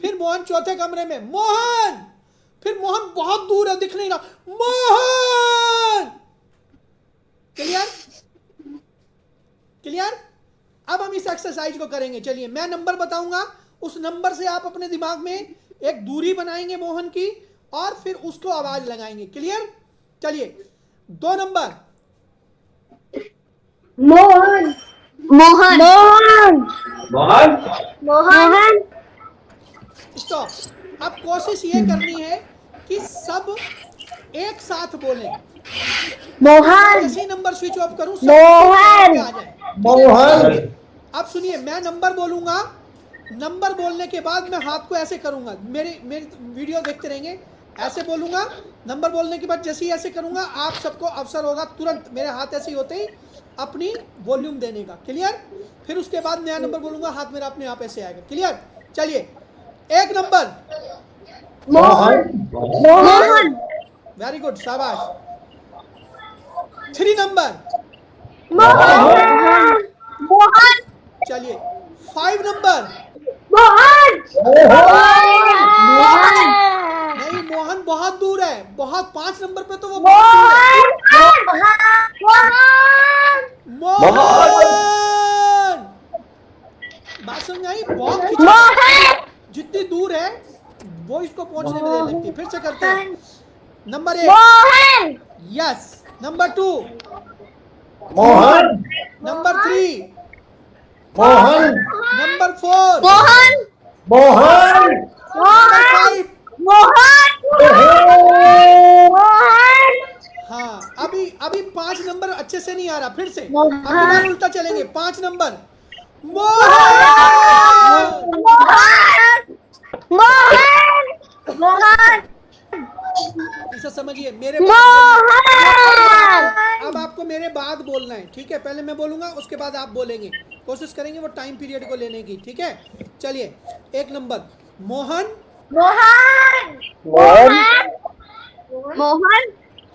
फिर मोहन चौथे कमरे में, मोहन, फिर मोहन बहुत दूर है, दिख नहीं रहा, मोहन। क्लियर? क्लियर? अब हम इस एक्सरसाइज को करेंगे। चलिए मैं नंबर बताऊंगा, उस नंबर से आप अपने दिमाग में एक दूरी बनाएंगे मोहन की और फिर उसको आवाज लगाएंगे। क्लियर? चलिए 2 नंबर मोहन मोहन मोहन मोहन स्टॉप। अब कोशिश ये करनी है कि सब एक साथ बोलें। मोहन इसी नंबर स्विच ऑफ करूं, सब मोहन आ जाए। मोहन। अब सुनिए, मैं नंबर बोलूंगा, नंबर बोलने के बाद मैं हाथ को ऐसे करूंगा, मेरी वीडियो देखते रहेंगे, ऐसे बोलूंगा, नंबर बोलने के बाद जैसे ही ऐसे करूंगा आप सबको अवसर होगा तुरंत मेरे हाथ ऐसे ही होते ही अपनी वॉल्यूम देने का। क्लियर? फिर उसके बाद नया नंबर बोलूंगा, हाथ मेरा अपने आप ऐसे आएगा। क्लियर? चलिए 1 number Mohan. Mohan very good, शाबाश। 3 नंबर मोहन मोहन चलिए 5 नंबर मोहन नहीं, मोहन बहुत दूर है, बहुत 5 नंबर पे तो वो बहुत दूर है। मोहन, बात समझ आई? बहुत खिंचा, जितनी दूर है वो इसको पहुंचने में देर लगती है। फिर से करते हैं, number 1 yes, number 2 Mohan. Number 3 Mohan. Number 4 Mohan Mohan. Number 5 Mohan हाँ, अभी 5 नंबर अच्छे से नहीं आ रहा, फिर से अब दोबारा उल्टा चलेंगे। 5 नंबर मोहन। मोहन इसे समझिए, मेरे अब आपको मेरे बाद बोलना है, ठीक है? पहले मैं बोलूंगा, उसके बाद आप बोलेंगे, कोशिश करेंगे वो टाइम पीरियड को लेने की, ठीक है? चलिए 1 नंबर मोहन मोहन मोहन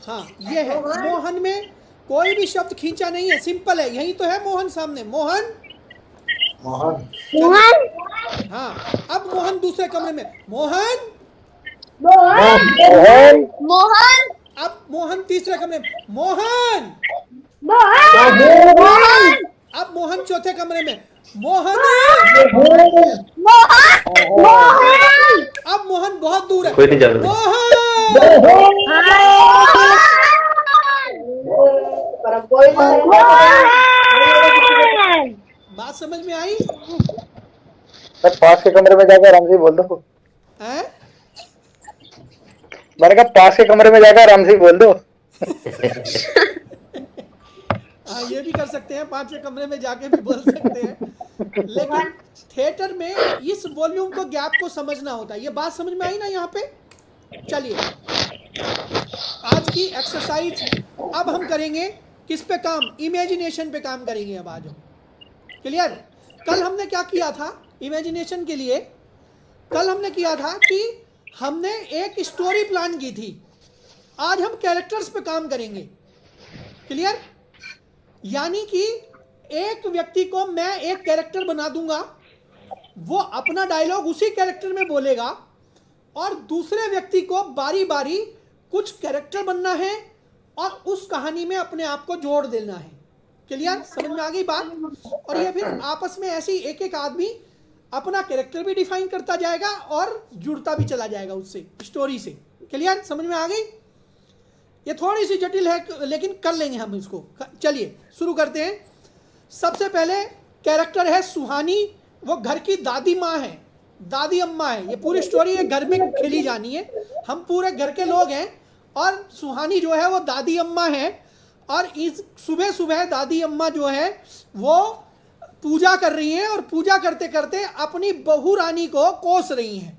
हाँ ये है मोहन में कोई भी शब्द खींचा नहीं है, सिंपल है, यही तो है मोहन सामने, मोहन मोहन। मोहन हाँ। अब मोहन दूसरे कमरे में, मोहन मोहन। मोहन अब मोहन तीसरे कमरे में, मोहन मोहन अब मोहन चौथे कमरे में, मोहन मोहन अब मोहन बहुत दूर है, कोई नहीं जानता। बात समझ में आई? सर पास के कमरे में जाकर आराम से बोल दो। हैं? मैंने कहा पास के कमरे में जाकर आराम से बोल दो। हाँ ये भी कर सकते हैं, 5वें कमरे में जाके भी बोल सकते हैं, लेकिन थिएटर में इस वॉल्यूम को, गैप को समझना होता है। ये बात समझ में आई ना यहाँ पे? चलिए आज की एक्सरसाइज अब हम करेंगे किस पे काम? इमेजिनेशन पे काम करेंगे अब आज। क्लियर? कल हमने क्या किया था इमेजिनेशन के लिए? कल हमने किया था कि हमने एक स्टोरी प्लान की थी, आज हम कैरेक्टर्स पे काम करेंगे। क्लियर? यानी कि एक व्यक्ति को मैं एक कैरेक्टर बना दूंगा, वो अपना डायलॉग उसी कैरेक्टर में बोलेगा और दूसरे व्यक्ति को बारी बारी कुछ कैरेक्टर बनना है और उस कहानी में अपने आप को जोड़ देना है। क्लियर? समझ में आ गई बात? और ये फिर आपस में ऐसी एक एक आदमी अपना कैरेक्टर भी डिफाइन करता जाएगा और जुड़ता भी चला जाएगा उससे, स्टोरी से। क्लियर? समझ में आ गई? ये थोड़ी सी जटिल है लेकिन कर लेंगे हम इसको। चलिए शुरू करते हैं। सबसे पहले कैरेक्टर है सुहानी, वो घर की दादी माँ है, दादी अम्मा है। ये पूरी स्टोरी है घर में खेली जानी है, हम पूरे घर के लोग हैं और सुहानी जो है वो दादी अम्मा है। और इस सुबह सुबह दादी अम्मा जो है वो पूजा कर रही हैं और पूजा करते करते अपनी बहू रानी को कोस रही हैं।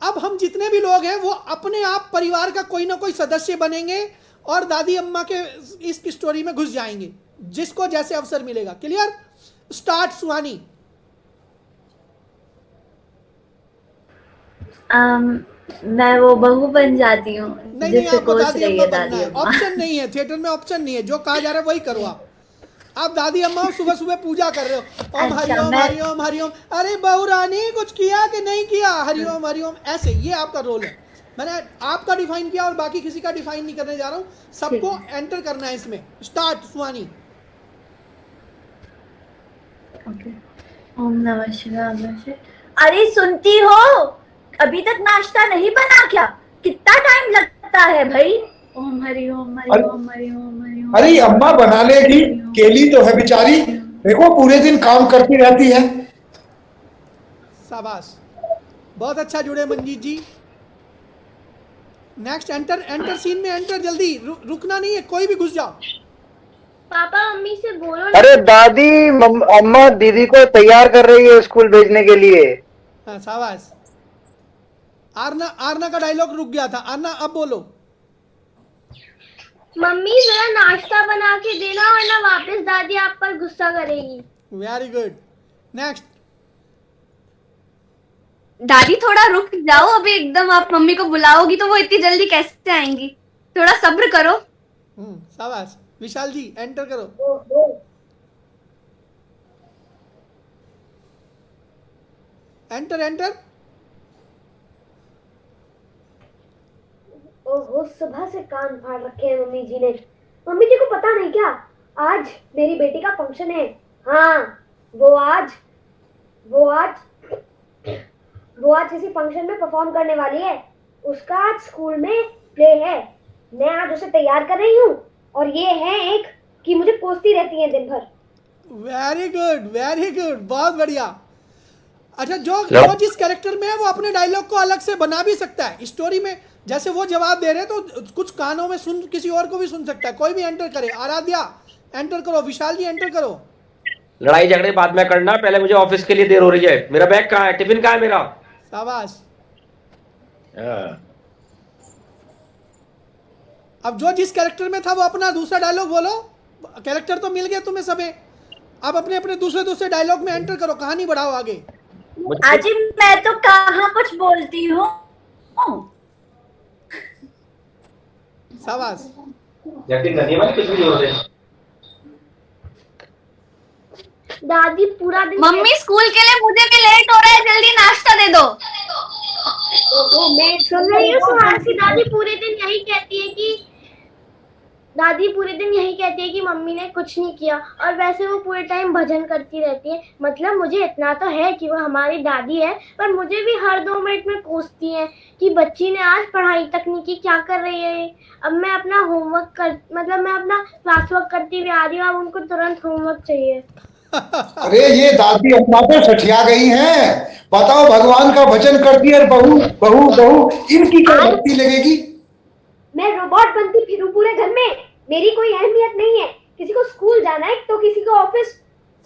अब हम जितने भी लोग हैं वो अपने आप परिवार का कोई ना कोई सदस्य बनेंगे और दादी अम्मा के इस स्टोरी में घुस जाएंगे, जिसको जैसे अवसर मिलेगा। क्लियर? स्टार्ट सुहानी। मैं वो बहू बन जाती हूँ जिससे कोस रही है दादी अम्मा। ऑप्शन नहीं है थिएटर में, ऑप्शन नहीं है, जो कहा जा रहा है वही करो। आप दादी अम्मा सुबह सुबह पूजा कर रहे हो, ओम हरिओम हरिओम हरिओम, अरे बहू रानी कुछ किया कि नहीं किया, हरिओम हरिओम, ऐसे ये आपका रोल है। मैंने आपका डिफाइन किया और बाकी किसी का डिफाइन नहीं करने जा रहा हूँ, सबको एंटर करना है इसमें। स्टार्ट सुहानी। ओम नमः शिवाय। अरे सुनती हो, अभी तक नाश्ता नहीं बना क्या? कितना टाइम लगता है भाई? ओम हरि ओम हरि ओम हरि ओम हरि ओम। अरे अम्मा बना लेगी, केली तो है बेचारी, देखो पूरे दिन काम करती रहती है। शाबाश, बहुत अच्छा जुड़े मंजीत जी। नेक्स्ट एंटर, एंटर सीन में एंटर, जल्दी रुकना नहीं है, कोई भी घुस जाओ। पापा मम्मी से बोलो। अरे दादी अम्मा दीदी को तैयार कर रही है स्कूल भेजने के लिए। हाँ शाबाश। आरना का डायलॉग रुक गया था। आरना अब बोलो। मम्मी जरा नाश्ता बना के देना वरना वापस दादी आप पर गुस्सा करेगी। Very good. नेक्स्ट। दादी थोड़ा रुक जाओ, अभी एकदम आप मम्मी को बुलाओगी तो वो इतनी जल्दी कैसे आएंगी, थोड़ा सब्र करो। शाबाश। विशाल जी एंटर करो। Enter enter. ओहो, सुबह से कान फाड़ रखे हैं मम्मी जी ने। मम्मी जी को पता नहीं क्या, आज मेरी बेटी का फंक्शन है। हाँ, वो आज किसी फंक्शन में परफॉर्म करने वाली है। उसका आज स्कूल में प्ले है। मैं आज उसे तैयार कर रही हूँ और ये है एक कि मुझे कोसती रहती है दिन भर। वेरी गुड, वेरी गुड, बहुत बढ़िया। अच्छा, जो जिस कैरेक्टर में है वो अपने डायलॉग को अलग से बना भी सकता है स्टोरी में। जैसे वो जवाब दे रहे तो कुछ कानों में सुन, किसी और को भी सुन सकता है। कोई भी एंटर करे। आराध्या एंटर करो, विशाल जी एंटर करो। लड़ाई झगड़े बाद में करना, पहले मुझे ऑफिस के लिए देर हो रही है। मेरा बैग कहाँ है? टिफिन कहाँ है मेरा? शाबाश। अब जो जिस कैरेक्टर में था वो अपना दूसरा डायलॉग बोलो। कैरेक्टर तो मिल गए तुम्हें सबे, अब अपने अपने दूसरे डायलॉग में एंटर करो, कहानी बढ़ाओ आगे। आज मैं तो कहाँ कुछ बोलती हूँ। शाबाश। दादी पूरा दिन मम्मी स्कूल के लिए मुझे भी लेट हो रहा है, जल्दी नाश्ता दे दो। मैं सुन रही हूँ सुहानी। दादी पूरे दिन यही कहती है कि मम्मी ने कुछ नहीं किया, और वैसे वो पूरे टाइम भजन करती रहती है। मतलब मुझे इतना तो है कि वो हमारी दादी है, पर मुझे भी हर 2 मिनट में कोसती है कि बच्ची ने आज पढ़ाई तक नहीं की, क्या कर रही है। अब मैं अपना मैं अपना क्लास वर्क करती हुई आ रही हूँ, अब उनको तुरंत होमवर्क चाहिए। अरे ये दादी अम्मा तो सठिया गई हैं। बताओ, भगवान का भजन करती है, बहू बहू बहू, इनकी क्या भक्ति लगेगी। मैं रोबोट बनती फिरूं पूरे घर में, मेरी कोई अहमियत नहीं है। किसी को स्कूल जाना है तो किसी को ऑफिस,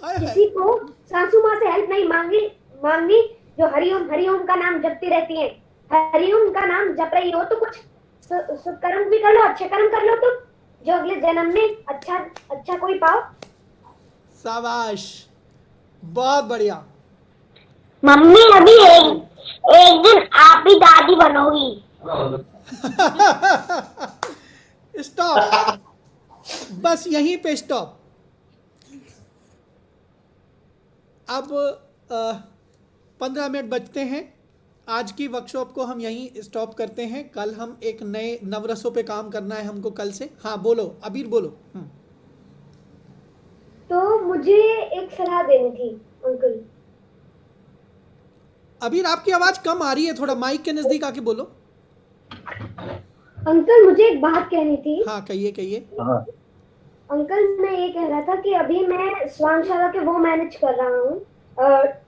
किसी को सासू माँ से हेल्प नहीं मांगनी जो हरिओम हरिओम का नाम जपती रहती है। हरिओम का नाम जप रही हो तो कुछ कर्म भी कर लो, अच्छे कर्म कर लो तुम, जो अगले जन्म में अच्छा कोई पाओ। शाबाश, बहुत बढ़िया। मम्मी अभी एक दिन आप भी दादी बनोगी। स्टॉप, बस यहीं पे स्टॉप। अब 15 मिनट बचते हैं आज की वर्कशॉप को हम यहीं स्टॉप करते हैं। कल हम एक नए नवरसों पे काम करना है हमको कल से। हाँ बोलो अबीर बोलो। तो मुझे एक सलाह देनी थी अंकल। अबीर आपकी आवाज कम आ रही है, थोड़ा माइक के नजदीक आके बोलो। अंकल मुझे एक बात कहनी थी। हाँ कहिए कहिए। अंकल मैं ये कह रहा था कि अभी मैं स्वांगशाला के वो मैनेज कर रहा हूँ,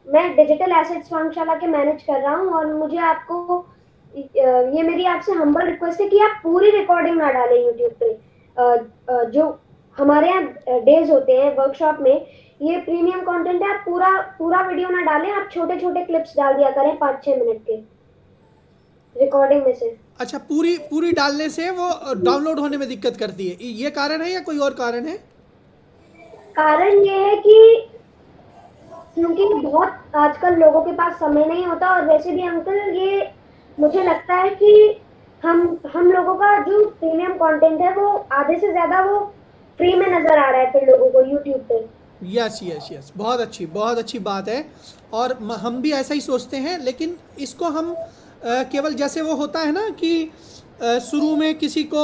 मैं डिजिटल एसेट स्वांगशाला के मैनेज कर रहा हूँ, और मुझे आपको ये मेरी आपसे हम्बल रिक्वेस्ट है कि आप पूरी रिकॉर्डिंग ना डालें यूट्यूब पे। जो हमारे यहाँ डेज होते हैं वर्कशॉप में, ये प्रीमियम कंटेंट है, आप पूरा वीडियो ना डालें, आप छोटे छोटे क्लिप्स डाल दिया करें 5-6 मिनट के रिकॉर्डिंग में से। अच्छा, पूरी डालने से वो डाउनलोड होने में दिक्कत करती है, ये कारण है या कोई और कारण है? कारण ये है कि क्योंकि बहुत आजकल लोगों के पास समय नहीं होता, और वैसे भी अंकल ये मुझे लगता है कि हम लोगों का जो प्रीमियम कंटेंट है वो आधे से ज्यादा वो फ्री में नजर आ रहा है फिर लोगों को यूट्यूब पे। यस, बहुत अच्छी बात है, और हम भी ऐसा ही सोचते हैं। लेकिन इसको हम केवल जैसे वो होता है ना कि शुरू में किसी को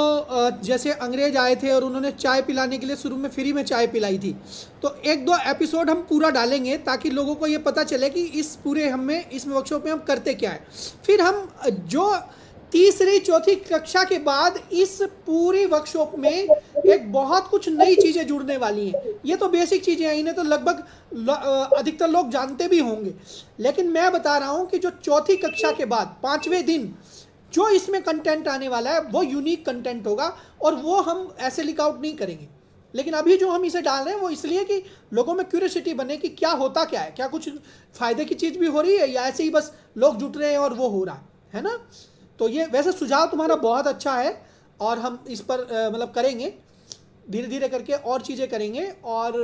जैसे अंग्रेज आए थे और उन्होंने चाय पिलाने के लिए शुरू में फ्री में चाय पिलाई थी, तो 1-2 एपिसोड हम पूरा डालेंगे ताकि लोगों को ये पता चले कि इस वर्कशॉप में हम करते क्या है। फिर हम जो तीसरी चौथी कक्षा के बाद इस पूरी वर्कशॉप में एक बहुत कुछ नई चीज़ें जुड़ने वाली हैं। ये तो बेसिक चीज़ें हैं, इन्हें तो लगभग अधिकतर लोग जानते भी होंगे, लेकिन मैं बता रहा हूँ कि जो चौथी कक्षा के बाद 5वें दिन जो इसमें कंटेंट आने वाला है वो यूनिक कंटेंट होगा, और वो हम ऐसे लीक आउट नहीं करेंगे। लेकिन अभी जो हम इसे डाल रहे हैं वो इसलिए कि लोगों में क्यूरियोसिटी बने कि क्या होता क्या है, क्या कुछ फ़ायदे की चीज़ भी हो रही है या ऐसे ही बस लोग जुट रहे हैं और वो हो रहा है ना। तो ये वैसे सुझाव तुम्हारा बहुत अच्छा है, और हम इस पर मतलब करेंगे, धीरे धीरे करके और चीज़ें करेंगे। और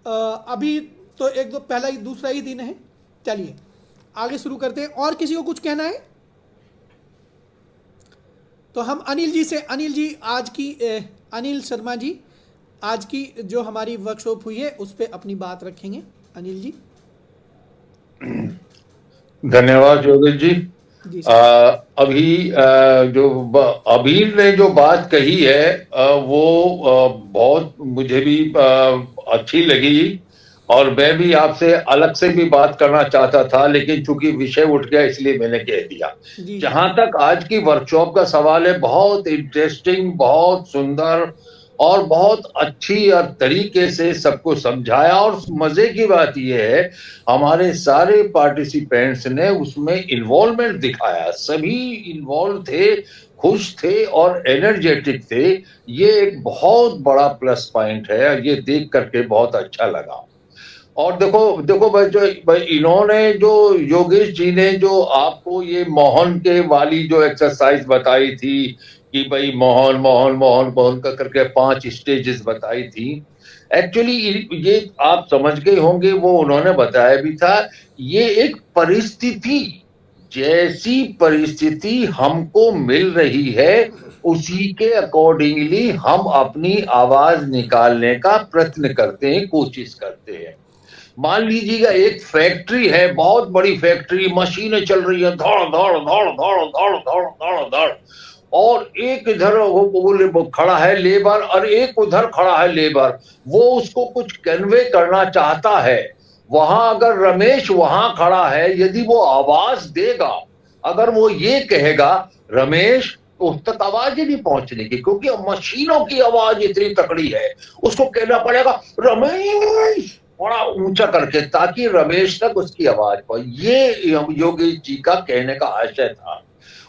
अभी तो एक दो पहला ही दूसरा ही दिन है, चलिए आगे शुरू करते हैं। और किसी को कुछ कहना है तो हम अनिल जी आज की अनिल शर्मा जी आज की जो हमारी वर्कशॉप हुई है उस पर अपनी बात रखेंगे। अनिल जी। धन्यवाद योगेश जी। अभी जो अबीर ने जो बात कही है वो बहुत मुझे भी अच्छी लगी, और मैं भी आपसे अलग से भी बात करना चाहता था, लेकिन चूंकि विषय उठ गया इसलिए मैंने कह दिया। जहां तक आज की वर्कशॉप का सवाल है, बहुत इंटरेस्टिंग, बहुत सुंदर और बहुत अच्छी और तरीके से सबको समझाया, और मजे की बात यह है हमारे सारे पार्टिसिपेंट्स ने उसमें इन्वॉल्वमेंट दिखाया, सभी इन्वॉल्व थे, खुश थे और एनर्जेटिक थे। ये एक बहुत बड़ा प्लस पॉइंट है, ये देख करके बहुत अच्छा लगा। और देखो भाई इन्होंने जो योगेश जी ने जो आपको ये मोहन के वाली जो एक्सरसाइज बताई थी कि भाई मोहन का करके 5 स्टेजेस बताई थी, एक्चुअली ये आप समझ गए होंगे, वो उन्होंने बताया भी था। ये एक परिस्थिति, जैसी परिस्थिति हमको मिल रही है उसी के अकॉर्डिंगली हम अपनी आवाज निकालने का प्रयत्न करते हैं, कोशिश करते हैं। मान लीजिएगा एक फैक्ट्री है, बहुत बड़ी फैक्ट्री, मशीनें चल रही है, धड़ धड़ धड़ धड़ धड़ धड़ धड़ धड़, और एक इधर खड़ा है लेबर और एक उधर खड़ा है लेबर, वो उसको कुछ कन्वे करना चाहता है। वहां अगर रमेश वहां खड़ा है, यदि वो आवाज देगा, अगर वो ये कहेगा रमेश, तो उस तक आवाज ही नहीं पहुंचने की, क्योंकि मशीनों की आवाज इतनी तकड़ी है। उसको कहना पड़ेगा रमेश बड़ा ऊंचा करके, ताकि रमेश तक उसकी आवाज पहुंचे। ये योगेश जी का कहने का आशय था।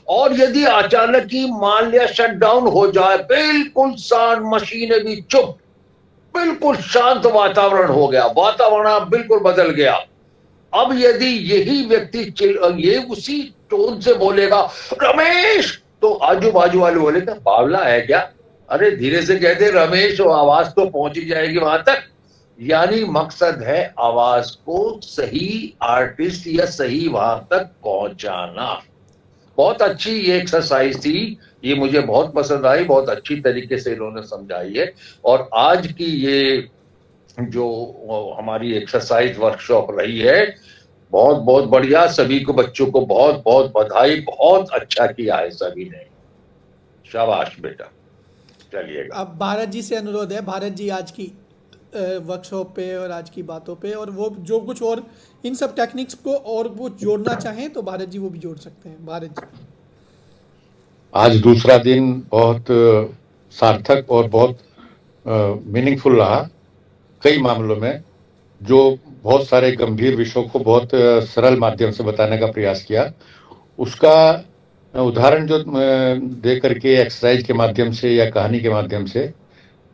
और यदि अचानक ही मान लिया शट डाउन हो जाए, बिल्कुल शांत, मशीनें भी चुप, बिल्कुल शांत वातावरण हो गया, वातावरण बिल्कुल बदल गया। अब यदि यही व्यक्ति ये उसी टोन से बोलेगा रमेश, तो आजू बाजू वाले बोलेगा बावला है क्या, अरे धीरे से कहते रमेश, वो आवाज तो पहुंची जाएगी वहां तक। यानी मकसद है आवाज को सही आर्टिस्ट या सही वहां तक पहुंचाना। बहुत अच्छी ये एक्सरसाइज थी, ये मुझे बहुत पसंद आई, बहुत अच्छी तरीके से इन्होंने समझाई है। और आज की ये जो हमारी एक्सरसाइज वर्कशॉप रही है, बहुत बहुत बढ़िया, सभी को बच्चों को बहुत बहुत बधाई, बहुत अच्छा किया है सभी ने, शाबाश बेटा। चलिएगा, अब भारत जी से अनुरोध है, भारत जी आज की वर्कशॉप पे और आज की बातों पे और वो जो कुछ और इन सब टेक्निक्स को और वो जोड़ना चाहें तो भारत जी वो भी जोड़ सकते हैं। भारत जी, आज दूसरा दिन बहुत सार्थक और बहुत मीनिंगफुल रहा कई मामलों में, जो बहुत सारे गंभीर विषयों को बहुत सरल माध्यम से बताने का प्रयास किया। उसका उदाहरण जो दे करके एक्सरसाइज के माध्यम से या कहानी के माध्यम से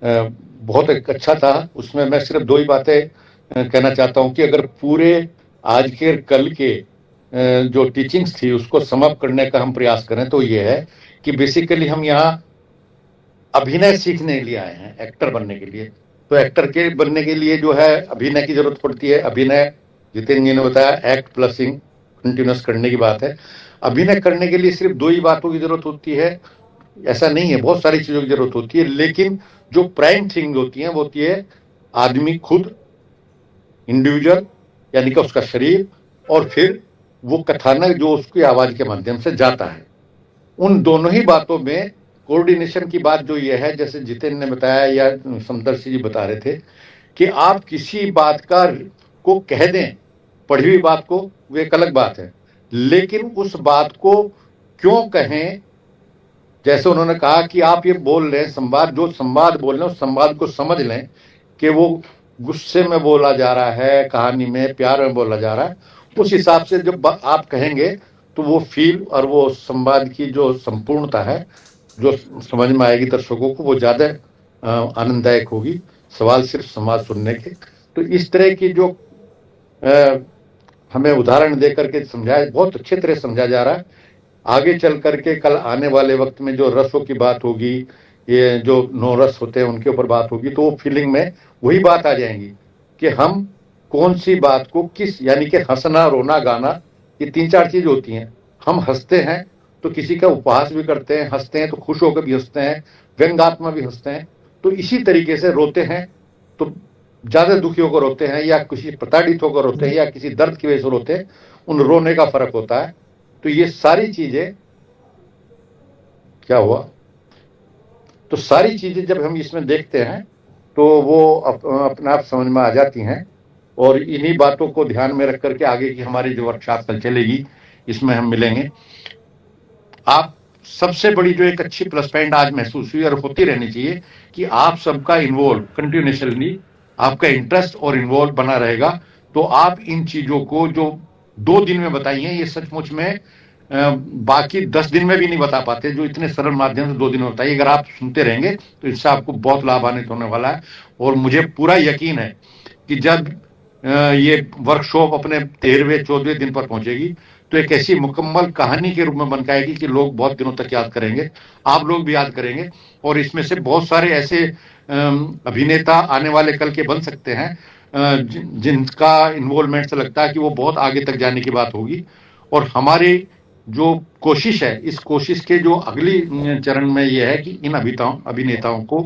बहुत एक अच्छा था। उसमें मैं सिर्फ दो ही बातें कहना चाहता हूं कि अगर पूरे आज के कल के जो टीचिंग्स थी उसको समाप्त करने का हम प्रयास करें तो ये है कि बेसिकली हम यहाँ अभिनय सीखने के लिए आए हैं, एक्टर बनने के लिए। तो एक्टर के बनने के लिए जो है अभिनय की जरूरत पड़ती है। अभिनय जितेंद्र जी ने बताया एक्ट प्लसिंग कंटिन्यूस करने की बात है। अभिनय करने के लिए सिर्फ दो ही बातों की जरूरत होती है, ऐसा नहीं है, बहुत सारी चीजों की जरूरत होती है, लेकिन जो प्राइम थिंग होती है वो होती है आदमी खुद, इंडिविजुअल यानी कि उसका शरीर, और फिर वो कथानक जो उसकी आवाज के माध्यम से जाता है। उन दोनों ही बातों में कोऑर्डिनेशन की बात जो ये है, जैसे जितेंद्र ने बताया या समदर्शी जी बता रहे थे कि आप किसी बात को कह दें, पढ़ी हुई बात को, वो एक अलग बात है, लेकिन उस बात को क्यों कहें, जैसे उन्होंने कहा कि आप ये बोल रहे हैं संवाद, जो संवाद बोल रहे हैं उस संवाद को समझ लें कि वो गुस्से में बोला जा रहा है, कहानी में प्यार में बोला जा रहा है। उस हिसाब से जब आप कहेंगे तो वो फील और वो संवाद की जो संपूर्णता है जो समझ में आएगी दर्शकों को, वो ज्यादा आनंददायक होगी, सवाल सिर्फ संवाद सुनने के। तो इस तरह की जो हमें उदाहरण दे करके समझाया, बहुत अच्छे तरह समझा जा रहा है। आगे चल करके कल आने वाले वक्त में जो रसों की बात होगी, ये जो 9 रस होते हैं उनके ऊपर बात होगी, तो वो फीलिंग में वही बात आ जाएंगी कि हम कौन सी बात को किस, यानी कि हंसना, रोना, गाना, ये 3-4 चीज होती हैं। हम हंसते हैं तो किसी का उपहास भी करते हैं, हंसते हैं तो खुश होकर भी हंसते हैं, व्यंग्यात्मक भी हंसते हैं। तो इसी तरीके से रोते हैं तो ज्यादा दुखी होकर रोते हैं, या किसी प्रताड़ित होकर रोते हैं, या किसी दर्द की वजह से रोते हैं, उन रोने का फर्क होता है। तो ये सारी चीजें, क्या हुआ, तो सारी चीजें जब हम इसमें देखते हैं तो वो अपने आप समझ में आ जाती हैं। और इन्हीं बातों को ध्यान में रख करके आगे की हमारी जो वर्कशॉप कल चलेगी इसमें हम मिलेंगे। आप सबसे बड़ी जो एक अच्छी प्लस पॉइंट आज महसूस हुई और होती रहनी चाहिए कि आप सबका इन्वॉल्व कंटिन्यूसली, आपका इंटरेस्ट और इन्वॉल्व बना रहेगा। तो आप इन चीजों को जो 2 दिन में बताई हैं, ये सचमुच में बाकी 10 दिन में भी नहीं बता पाते, जो इतने सरल माध्यम से 2 दिन में बताइए। अगर आप सुनते रहेंगे तो इससे आपको बहुत लाभान्वित होने वाला है। और मुझे पूरा यकीन है कि जब ये वर्कशॉप अपने 13वें 14वें दिन पर पहुंचेगी तो एक ऐसी मुकम्मल कहानी के रूप में बन पाएगी कि लोग बहुत दिनों तक याद करेंगे, आप लोग भी याद करेंगे। और इसमें से बहुत सारे ऐसे अभिनेता आने वाले कल के बन सकते हैं जिनका इन्वॉल्वमेंट से लगता है कि वो बहुत आगे तक जाने की बात होगी। और हमारी जो कोशिश है, इस कोशिश के जो अगली चरण में ये है कि इन अभिनेताओं को,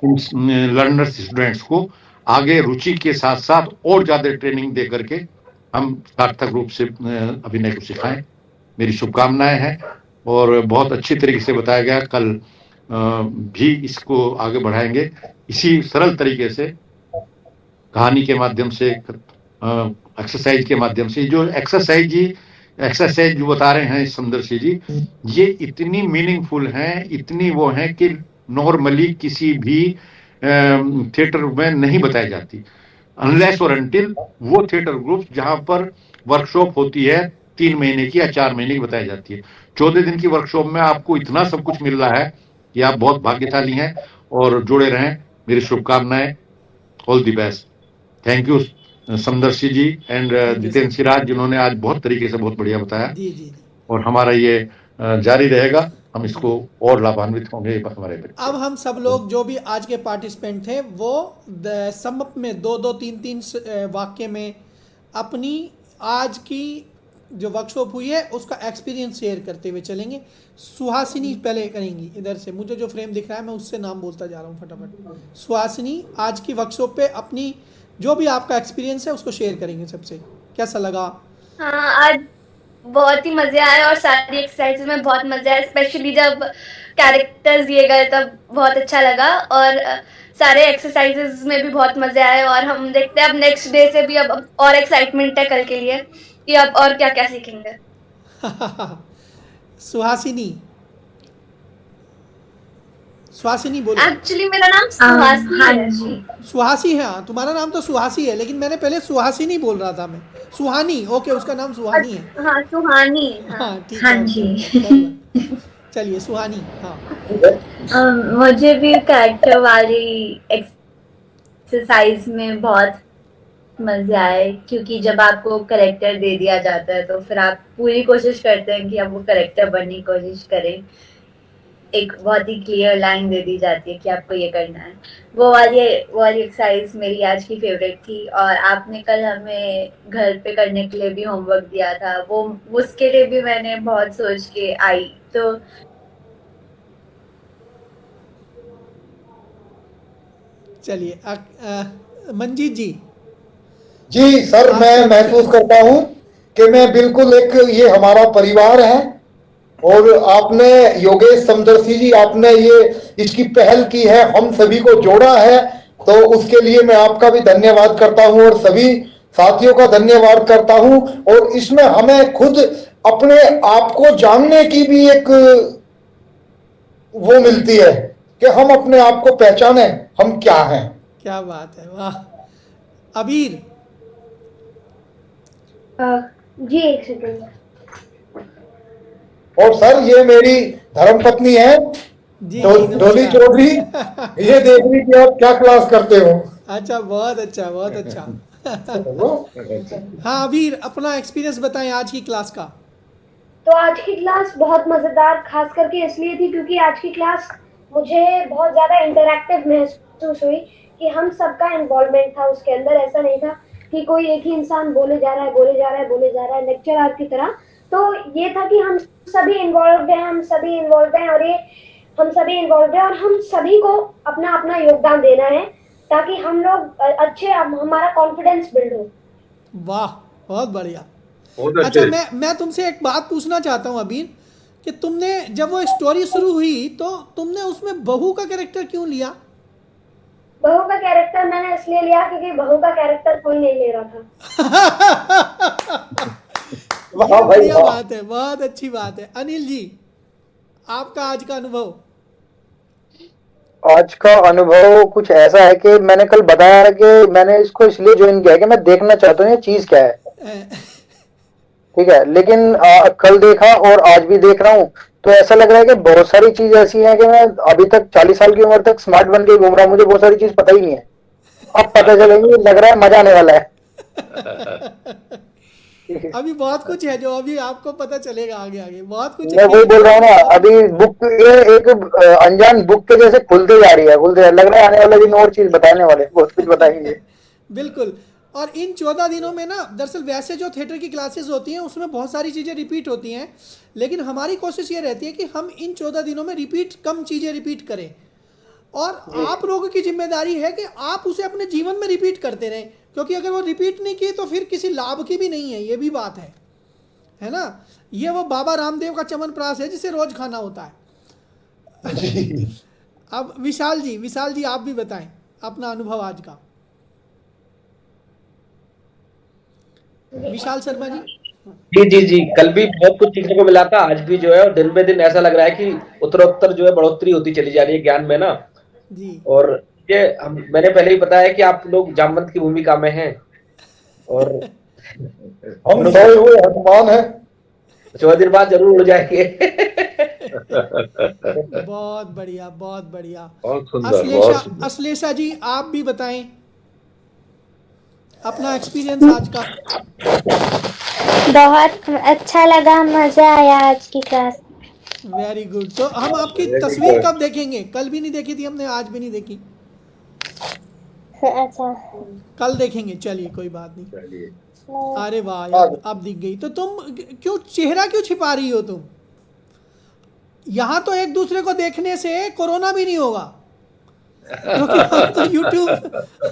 इन लर्नर्स, स्टूडेंट्स को आगे रुचि के साथ साथ और ज्यादा ट्रेनिंग दे करके हम सार्थक रूप से अभिनय को सिखाएं। मेरी शुभकामनाएं हैं और बहुत अच्छी तरीके से बताया गया। कल भी इसको आगे बढ़ाएंगे इसी सरल तरीके से, कहानी के माध्यम से, एक्सरसाइज के माध्यम से। जो एक्सरसाइज जो बता रहे हैं समदर्शी जी, ये इतनी मीनिंगफुल हैं, इतनी वो हैं कि नॉर्मली किसी भी थिएटर में नहीं बताई जाती, अनलेस और अनटिल वो थिएटर ग्रुप जहां पर वर्कशॉप होती है 3 महीने की या 4 महीने की बताई जाती है। 14 दिन की वर्कशॉप में आपको इतना सब कुछ मिल रहा है कि आप बहुत भाग्यशाली हैं और जुड़े रहें। मेरी शुभकामनाएं, all the best. Thank you Samdarshi ji and Jitendra Siraj, जिन्होंने आज बहुत तरीके से बहुत बढ़िया बताया। जी। और हमारा ये जारी रहेगा, हम इसको और लाभान्वित होंगे हमारे बच्चे। अब हम सब लोग जो भी आज के पार्टिसिपेंट थे वो सम अप में 2-2, 3-3 वाक्य में अपनी आज की जो वर्कशॉप हुई है उसका एक्सपीरियंस शेयर करते हुए चलेंगे। सुहासिनी पहले करेंगी, इधर से मुझे जो फ्रेम दिख रहा है मैं उससे नाम बोलता जा रहा हूँ फटाफट। सुहासिनी आज की वर्कशॉप पे अपनी जो भी आपका एक्सपीरियंस है उसको शेयर करेंगे। सबसे कैसा लगा, हाँ, आज बहुत ही मजे आए और सारी एक्सरसाइज में बहुत मजा आया, स्पेशली जब कैरेक्टर्स दिए गए तब बहुत अच्छा लगा। और सारे एक्सरसाइजेस में भी बहुत मजे आए और हम देखते हैं अब नेक्स्ट डे से भी अब और एक्साइटमेंट है कल के लिए कि अब और क्या क्या सीखेंगे। सुहासिनी, सुहासिनी बोलो। एक्चुअली मेरा नाम सुहासी हाँ है। जी। सुहासी है, हाँ, तुम्हारा नाम तो सुहासी है, लेकिन मैंने पहले सुहासिनी बोल रहा था मैं। सुहानी, ओके, उसका नाम सुहानी है। हाँ, सुहानी। हाँ ठीक हाँ है, जी। चलिए सुहानी। हाँ, मुझे भी कैरेक्टर वाली एक्सरसाइज में बहुत मजे आए, क्योंकि जब आपको करेक्टर दे दिया जाता है तो फिर आप पूरी कोशिश करते हैं कि आप वो करेक्टर बनने की कोशिश करें। एक बहुत ही क्लियर लाइन दे दी जाती है कि आपको ये करना है। वो वाली एक्सरसाइज मेरी आज की फेवरेट थी। और आपने कल हमें घर पे करने के लिए भी होमवर्क दिया था, वो उसके लिए भी मैंने बहुत सोच के आई। तो चलिए मंजीत जी। जी सर, मैं महसूस करता हूँ कि मैं बिल्कुल एक, ये हमारा परिवार है और आपने योगेश समदर्शी जी, आपने ये इसकी पहल की है, हम सभी को जोड़ा है, तो उसके लिए मैं आपका भी धन्यवाद करता हूँ और सभी साथियों का धन्यवाद करता हूँ। और इसमें हमें खुद अपने आप को जानने की भी एक वो मिलती है कि हम अपने आप को पहचाने, हम क्या हैं। क्या बात है, वाह। अबीर। जी एक सेकंड। और सर, ये मेरी धर्मपत्नी है जी, डोली नमस्कार। चौधरी। ये देख ली कि आप क्या क्लास करते हो। अच्छा, बहुत अच्छा, बहुत अच्छा। हाँ अबीर, अपना एक्सपीरियंस बताएं आज की क्लास का। तो आज की क्लास बहुत मजेदार खास करके इसलिए थी क्योंकि आज की क्लास मुझे बहुत ज्यादा इंटरैक्टिव महसूस हुई कि हम सबका इन्वॉल्वमेंट था उसके अंदर। ऐसा नहीं था कि कोई एक ही इंसान बोले जा रहा है लेक्चरर की तरह। तो ये था कि हम सभी इन्वॉल्व हैं, और हम सभी को अपना अपना योगदान देना है ताकि हम लोग हमारा कॉन्फिडेंस बिल्ड हो। वाह, बहुत बढ़िया। बहुत अच्छा, अच्छे। मैं तुमसे एक बात पूछना चाहता हूँ अबीर, कि तुमने जब वो स्टोरी शुरू हुई तो तुमने उसमें बहू का कैरेक्टर क्यों लिया? बहू का कैरेक्टर मैंने इसलिए लिया क्योंकि बहू का कैरेक्टर कोई नहीं ले रहा था। ये बढ़िया बात है, बहुत अच्छी बात है। अनिल जी, आपका आज का अनुभव। आज का अनुभव कुछ ऐसा है कि मैंने कल बताया कि मैंने इसको इसलिए ज्वाइन किया कि मैं देखना चाहता हूँ ये चीज क्या है, ठीक है। लेकिन कल देखा और आज भी देख रहा हूँ तो ऐसा लग रहा है कि बहुत सारी चीज ऐसी है कि मैं अभी तक 40 साल की उम्र तक स्मार्ट बन के घूम रहा हूँ, मुझे बहुत सारी चीज पता ही नहीं है। अब पता चलेंगे, लग रहा है मजा आने वाला है। अभी बहुत कुछ है जो अभी आपको पता चलेगा आगे आगे, बहुत कुछ मैं वही बोल रहा हूँ ना, अभी बुक ये एक अनजान बुक के जैसे खुलते जा रही है, लग रहा है आने वाले दिन और चीज बताने वाले, बहुत कुछ बताएंगे। बिल्कुल। और इन 14 दिनों में ना, दरअसल वैसे जो थिएटर की क्लासेस होती हैं उसमें बहुत सारी चीज़ें रिपीट होती हैं, लेकिन हमारी कोशिश ये रहती है कि हम इन 14 दिनों में कम चीज़ें रिपीट करें। और आप लोगों की जिम्मेदारी है कि आप उसे अपने जीवन में रिपीट करते रहें, क्योंकि अगर वो रिपीट नहीं किए तो फिर किसी लाभ की भी नहीं है, ये भी बात है ना। ये वो बाबा रामदेव का च्यवनप्राश है जिसे रोज खाना होता है। अब विशाल जी आप भी बताएं अपना अनुभव आज का। विशाल शर्मा जी। जी, कल भी बहुत कुछ सीखने को मिला था, आज भी जो है और दिन पे दिन ऐसा लग रहा है कि उत्तरोत्तर जो है बढ़ोतरी होती चली जा रही है ज्ञान में ना जी। और ये मैंने पहले ही बताया कि आप लोग जामवंत की भूमिका में हैं और हम सोए हुए हनुमान हैं। 14 दिन बाद जरूर उड़ जाएंगे। बहुत बढ़िया, बहुत बढ़िया। बहुत सुंदर। अश्लेषा जी आप भी बताएं अपना एक्सपीरियंस आज का। बहुत अच्छा लगा, मजा आया आज की क्लास। Very good. तो हम आपकी तस्वीर कब देखेंगे? कल भी नहीं देखी थी हमने, आज भी नहीं देखी। अच्छा, कल देखेंगे, चलिए कोई बात नहीं। अरे वाह यार, अब दिख गई। तो तुम क्यों चेहरा क्यों छिपा रही हो तुम? यहाँ तो एक दूसरे को देखने से कोरोना भी नहीं होगा, क्योंकि हम तो यूट्यूब,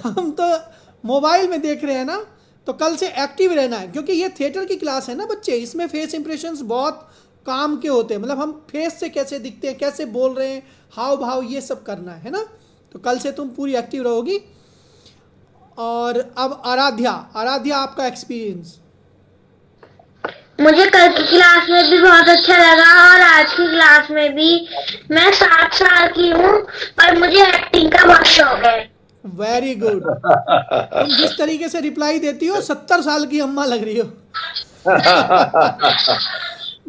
हम तो मोबाइल में देख रहे हैं ना, तो कल से एक्टिव रहना है, क्योंकि ये थिएटर की क्लास है ना बच्चे, इसमें फेस इंप्रेशंस बहुत काम के होते हैं। मतलब हम फेस से कैसे दिखते हैं, कैसे बोल रहे हैं, हाव भाव, ये सब करना है ना। तो कल से तुम पूरी एक्टिव रहोगी। और अब आराध्या, आपका एक्सपीरियंस। मुझे कल की क्लास में भी बहुत अच्छा लगा और आज की क्लास में भी। मैं 7 साल की हूँ और मुझे एक्टिंग का बहुत शौक है। Very good. तुम जिस तरीके से रिप्लाई देती हो 70 साल की अम्मा लग रही हो।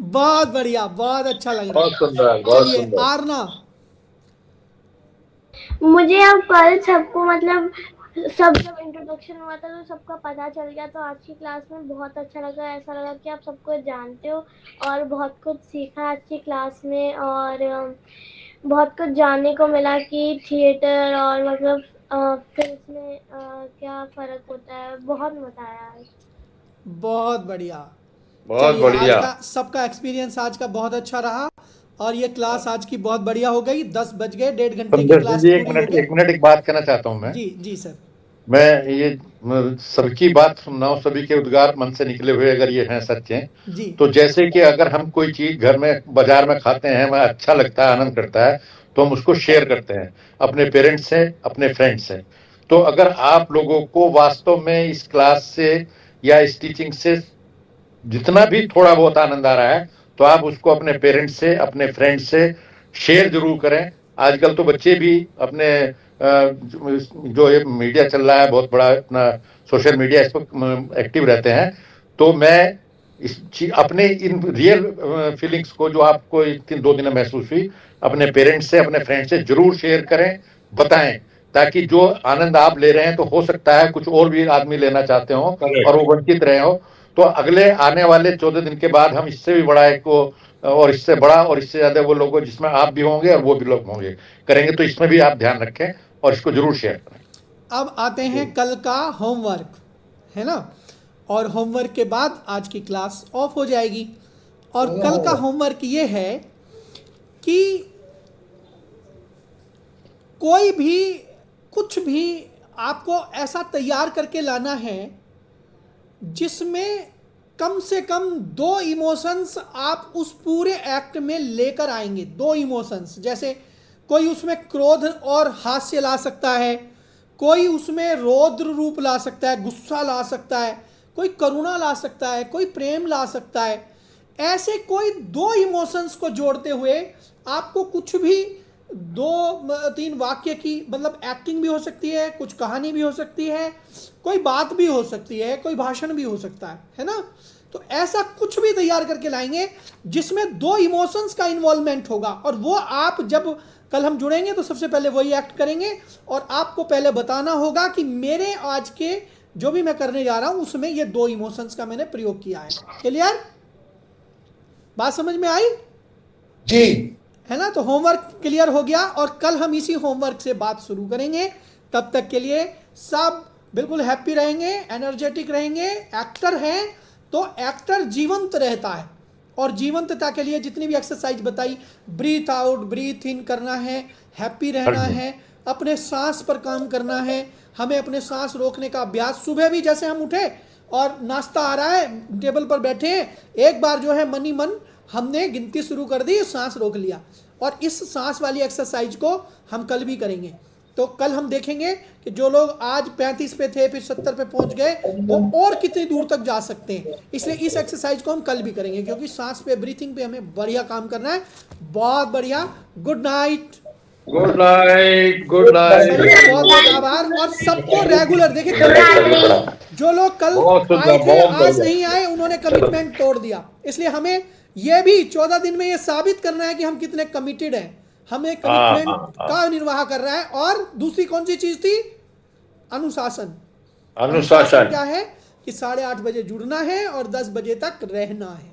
बहुत बढ़िया, बहुत अच्छा लग रहा है। चलिए आरना। मुझे अब कल सबको मतलब जब इंट्रोडक्शन हुआ था तो सबका पता चल गया, तो आज की क्लास में बहुत अच्छा लगा। ऐसा लगा कि आप सबको जानते हो और बहुत कुछ सीखा आज की क्लास में, और बहुत कुछ जानने को मिला कि थिएटर और मतलब फिल्म में क्या फ़र्क होता है। बहुत मज़ा आया आज। बहुत बढ़िया, बहुत चलिए, बढ़िया। आज का सबका एक्सपीरियंस आज का बहुत अच्छा रहा और ये क्लास आज की बहुत बढ़िया हो गई। 10 बज गए, 1.5 घंटे की क्लास जी, एक पूरी हो मिनट गई। एक मिनट एक बात कहना चाहता हूँ मैं। जी सर। मैं ये सबकी बात सुन रहा हूँ, सभी के उद्गार मन से निकले हुए अगर ये हैं सच्चे, जी तो जैसे कि अगर हम कोई चीज घर में बाजार में खाते हैं, हमें अच्छा लगता है, आनंद करता है, तो हम उसको शेयर करते हैं अपने पेरेंट्स से, अपने फ्रेंड्स से। तो अगर आप लोगों को वास्तव में इस क्लास से या इस टीचिंग से जितना भी थोड़ा बहुत आनंद आ रहा है, तो आप उसको अपने पेरेंट्स से, अपने फ्रेंड्स से शेयर जरूर करें। आजकल तो बच्चे भी अपने जो ये मीडिया चल रहा है, बहुत बड़ा अपना सोशल मीडिया, इस पर एक्टिव रहते हैं। तो मैं अपने इन रियल फीलिंग्स को, जो आपको 2 दिन में महसूस हुई, अपने पेरेंट्स से, अपने फ्रेंड्स से जरूर शेयर करें, बताएं, ताकि जो आनंद आप ले रहे हैं, तो हो सकता है कुछ और भी आदमी लेना चाहते हो और वो वंचित रहे हो। तो अगले आने वाले 14 दिन के बाद हम इससे भी बड़ा एक और इससे बड़ा और इससे ज्यादा वो लोग जिसमें आप भी होंगे और वो भी लोग होंगे करेंगे। तो इसमें भी आप ध्यान रखें और इसको जरूर शेयर करें। अब आते हैं कल का होमवर्क, है ना। और होमवर्क के बाद आज की क्लास ऑफ हो जाएगी। और कल का होमवर्क ये है कि कोई भी कुछ भी आपको ऐसा तैयार करके लाना है जिसमें कम से कम 2 इमोशंस आप उस पूरे एक्ट में लेकर आएंगे। 2 इमोशंस, जैसे कोई उसमें क्रोध और हास्य ला सकता है, कोई उसमें रौद्र रूप ला सकता है, गुस्सा ला सकता है, कोई करुणा ला सकता है, कोई प्रेम ला सकता है। ऐसे कोई 2 इमोशंस को जोड़ते हुए आपको कुछ भी 2-3 वाक्य की मतलब एक्टिंग भी हो सकती है, कुछ कहानी भी हो सकती है, कोई बात भी हो सकती है, कोई भाषण भी हो सकता है ना। तो ऐसा कुछ भी तैयार करके लाएंगे जिसमें 2 इमोशंस का इन्वॉल्वमेंट होगा। और वो आप जब कल हम जुड़ेंगे तो सबसे पहले वही एक्ट करेंगे और आपको पहले बताना होगा कि मेरे आज के जो भी मैं करने जा रहा हूं उसमें ये 2 इमोशंस का मैंने प्रयोग किया है। क्लियर? बात समझ में आई? जी, है ना। तो होमवर्क क्लियर हो गया और कल हम इसी होमवर्क से बात शुरू करेंगे। तब तक के लिए सब बिल्कुल हैप्पी रहेंगे, एनर्जेटिक रहेंगे। एक्टर हैं तो एक्टर जीवंत रहता है और जीवंतता के लिए जितनी भी एक्सरसाइज बताई, ब्रीथ आउट ब्रीथ इन करना है, हैप्पी रहना है, अपने सांस पर काम करना है, हमें अपने सांस रोकने का अभ्यास। सुबह भी जैसे हम उठे और नाश्ता आ रहा है, टेबल पर बैठे हैं, एक बार जो है मन ही मन हमने गिनती शुरू कर दी, सांस रोक लिया। और इस सांस वाली एक्सरसाइज को हम कल भी करेंगे। तो कल हम देखेंगे कि जो लोग आज 35 पे थे फिर 70 पे पहुंच गए, वो और कितनी दूर तक जा सकते हैं। इसलिए इस एक्सरसाइज को हम कल भी करेंगे, क्योंकि सांस पे, ब्रीथिंग पे हमें बढ़िया काम करना है। बहुत बढ़िया। Good night. Good night. Good night. बहुत बहुत आभार। और सबको रेगुलर देखिए, जो लोग कल आए थे आज नहीं आए, उन्होंने कमिटमेंट तोड़ दिया। इसलिए हमें ये भी 14 दिन में ये साबित करना है कि हम कितने कमिटेड हैं, हमें कमिटमेंट का निर्वाह कर रहा है। और दूसरी कौन सी चीज थी? अनुशासन। अनुशासन क्या है कि 8:30 बजे जुड़ना है और 10 बजे तक रहना है।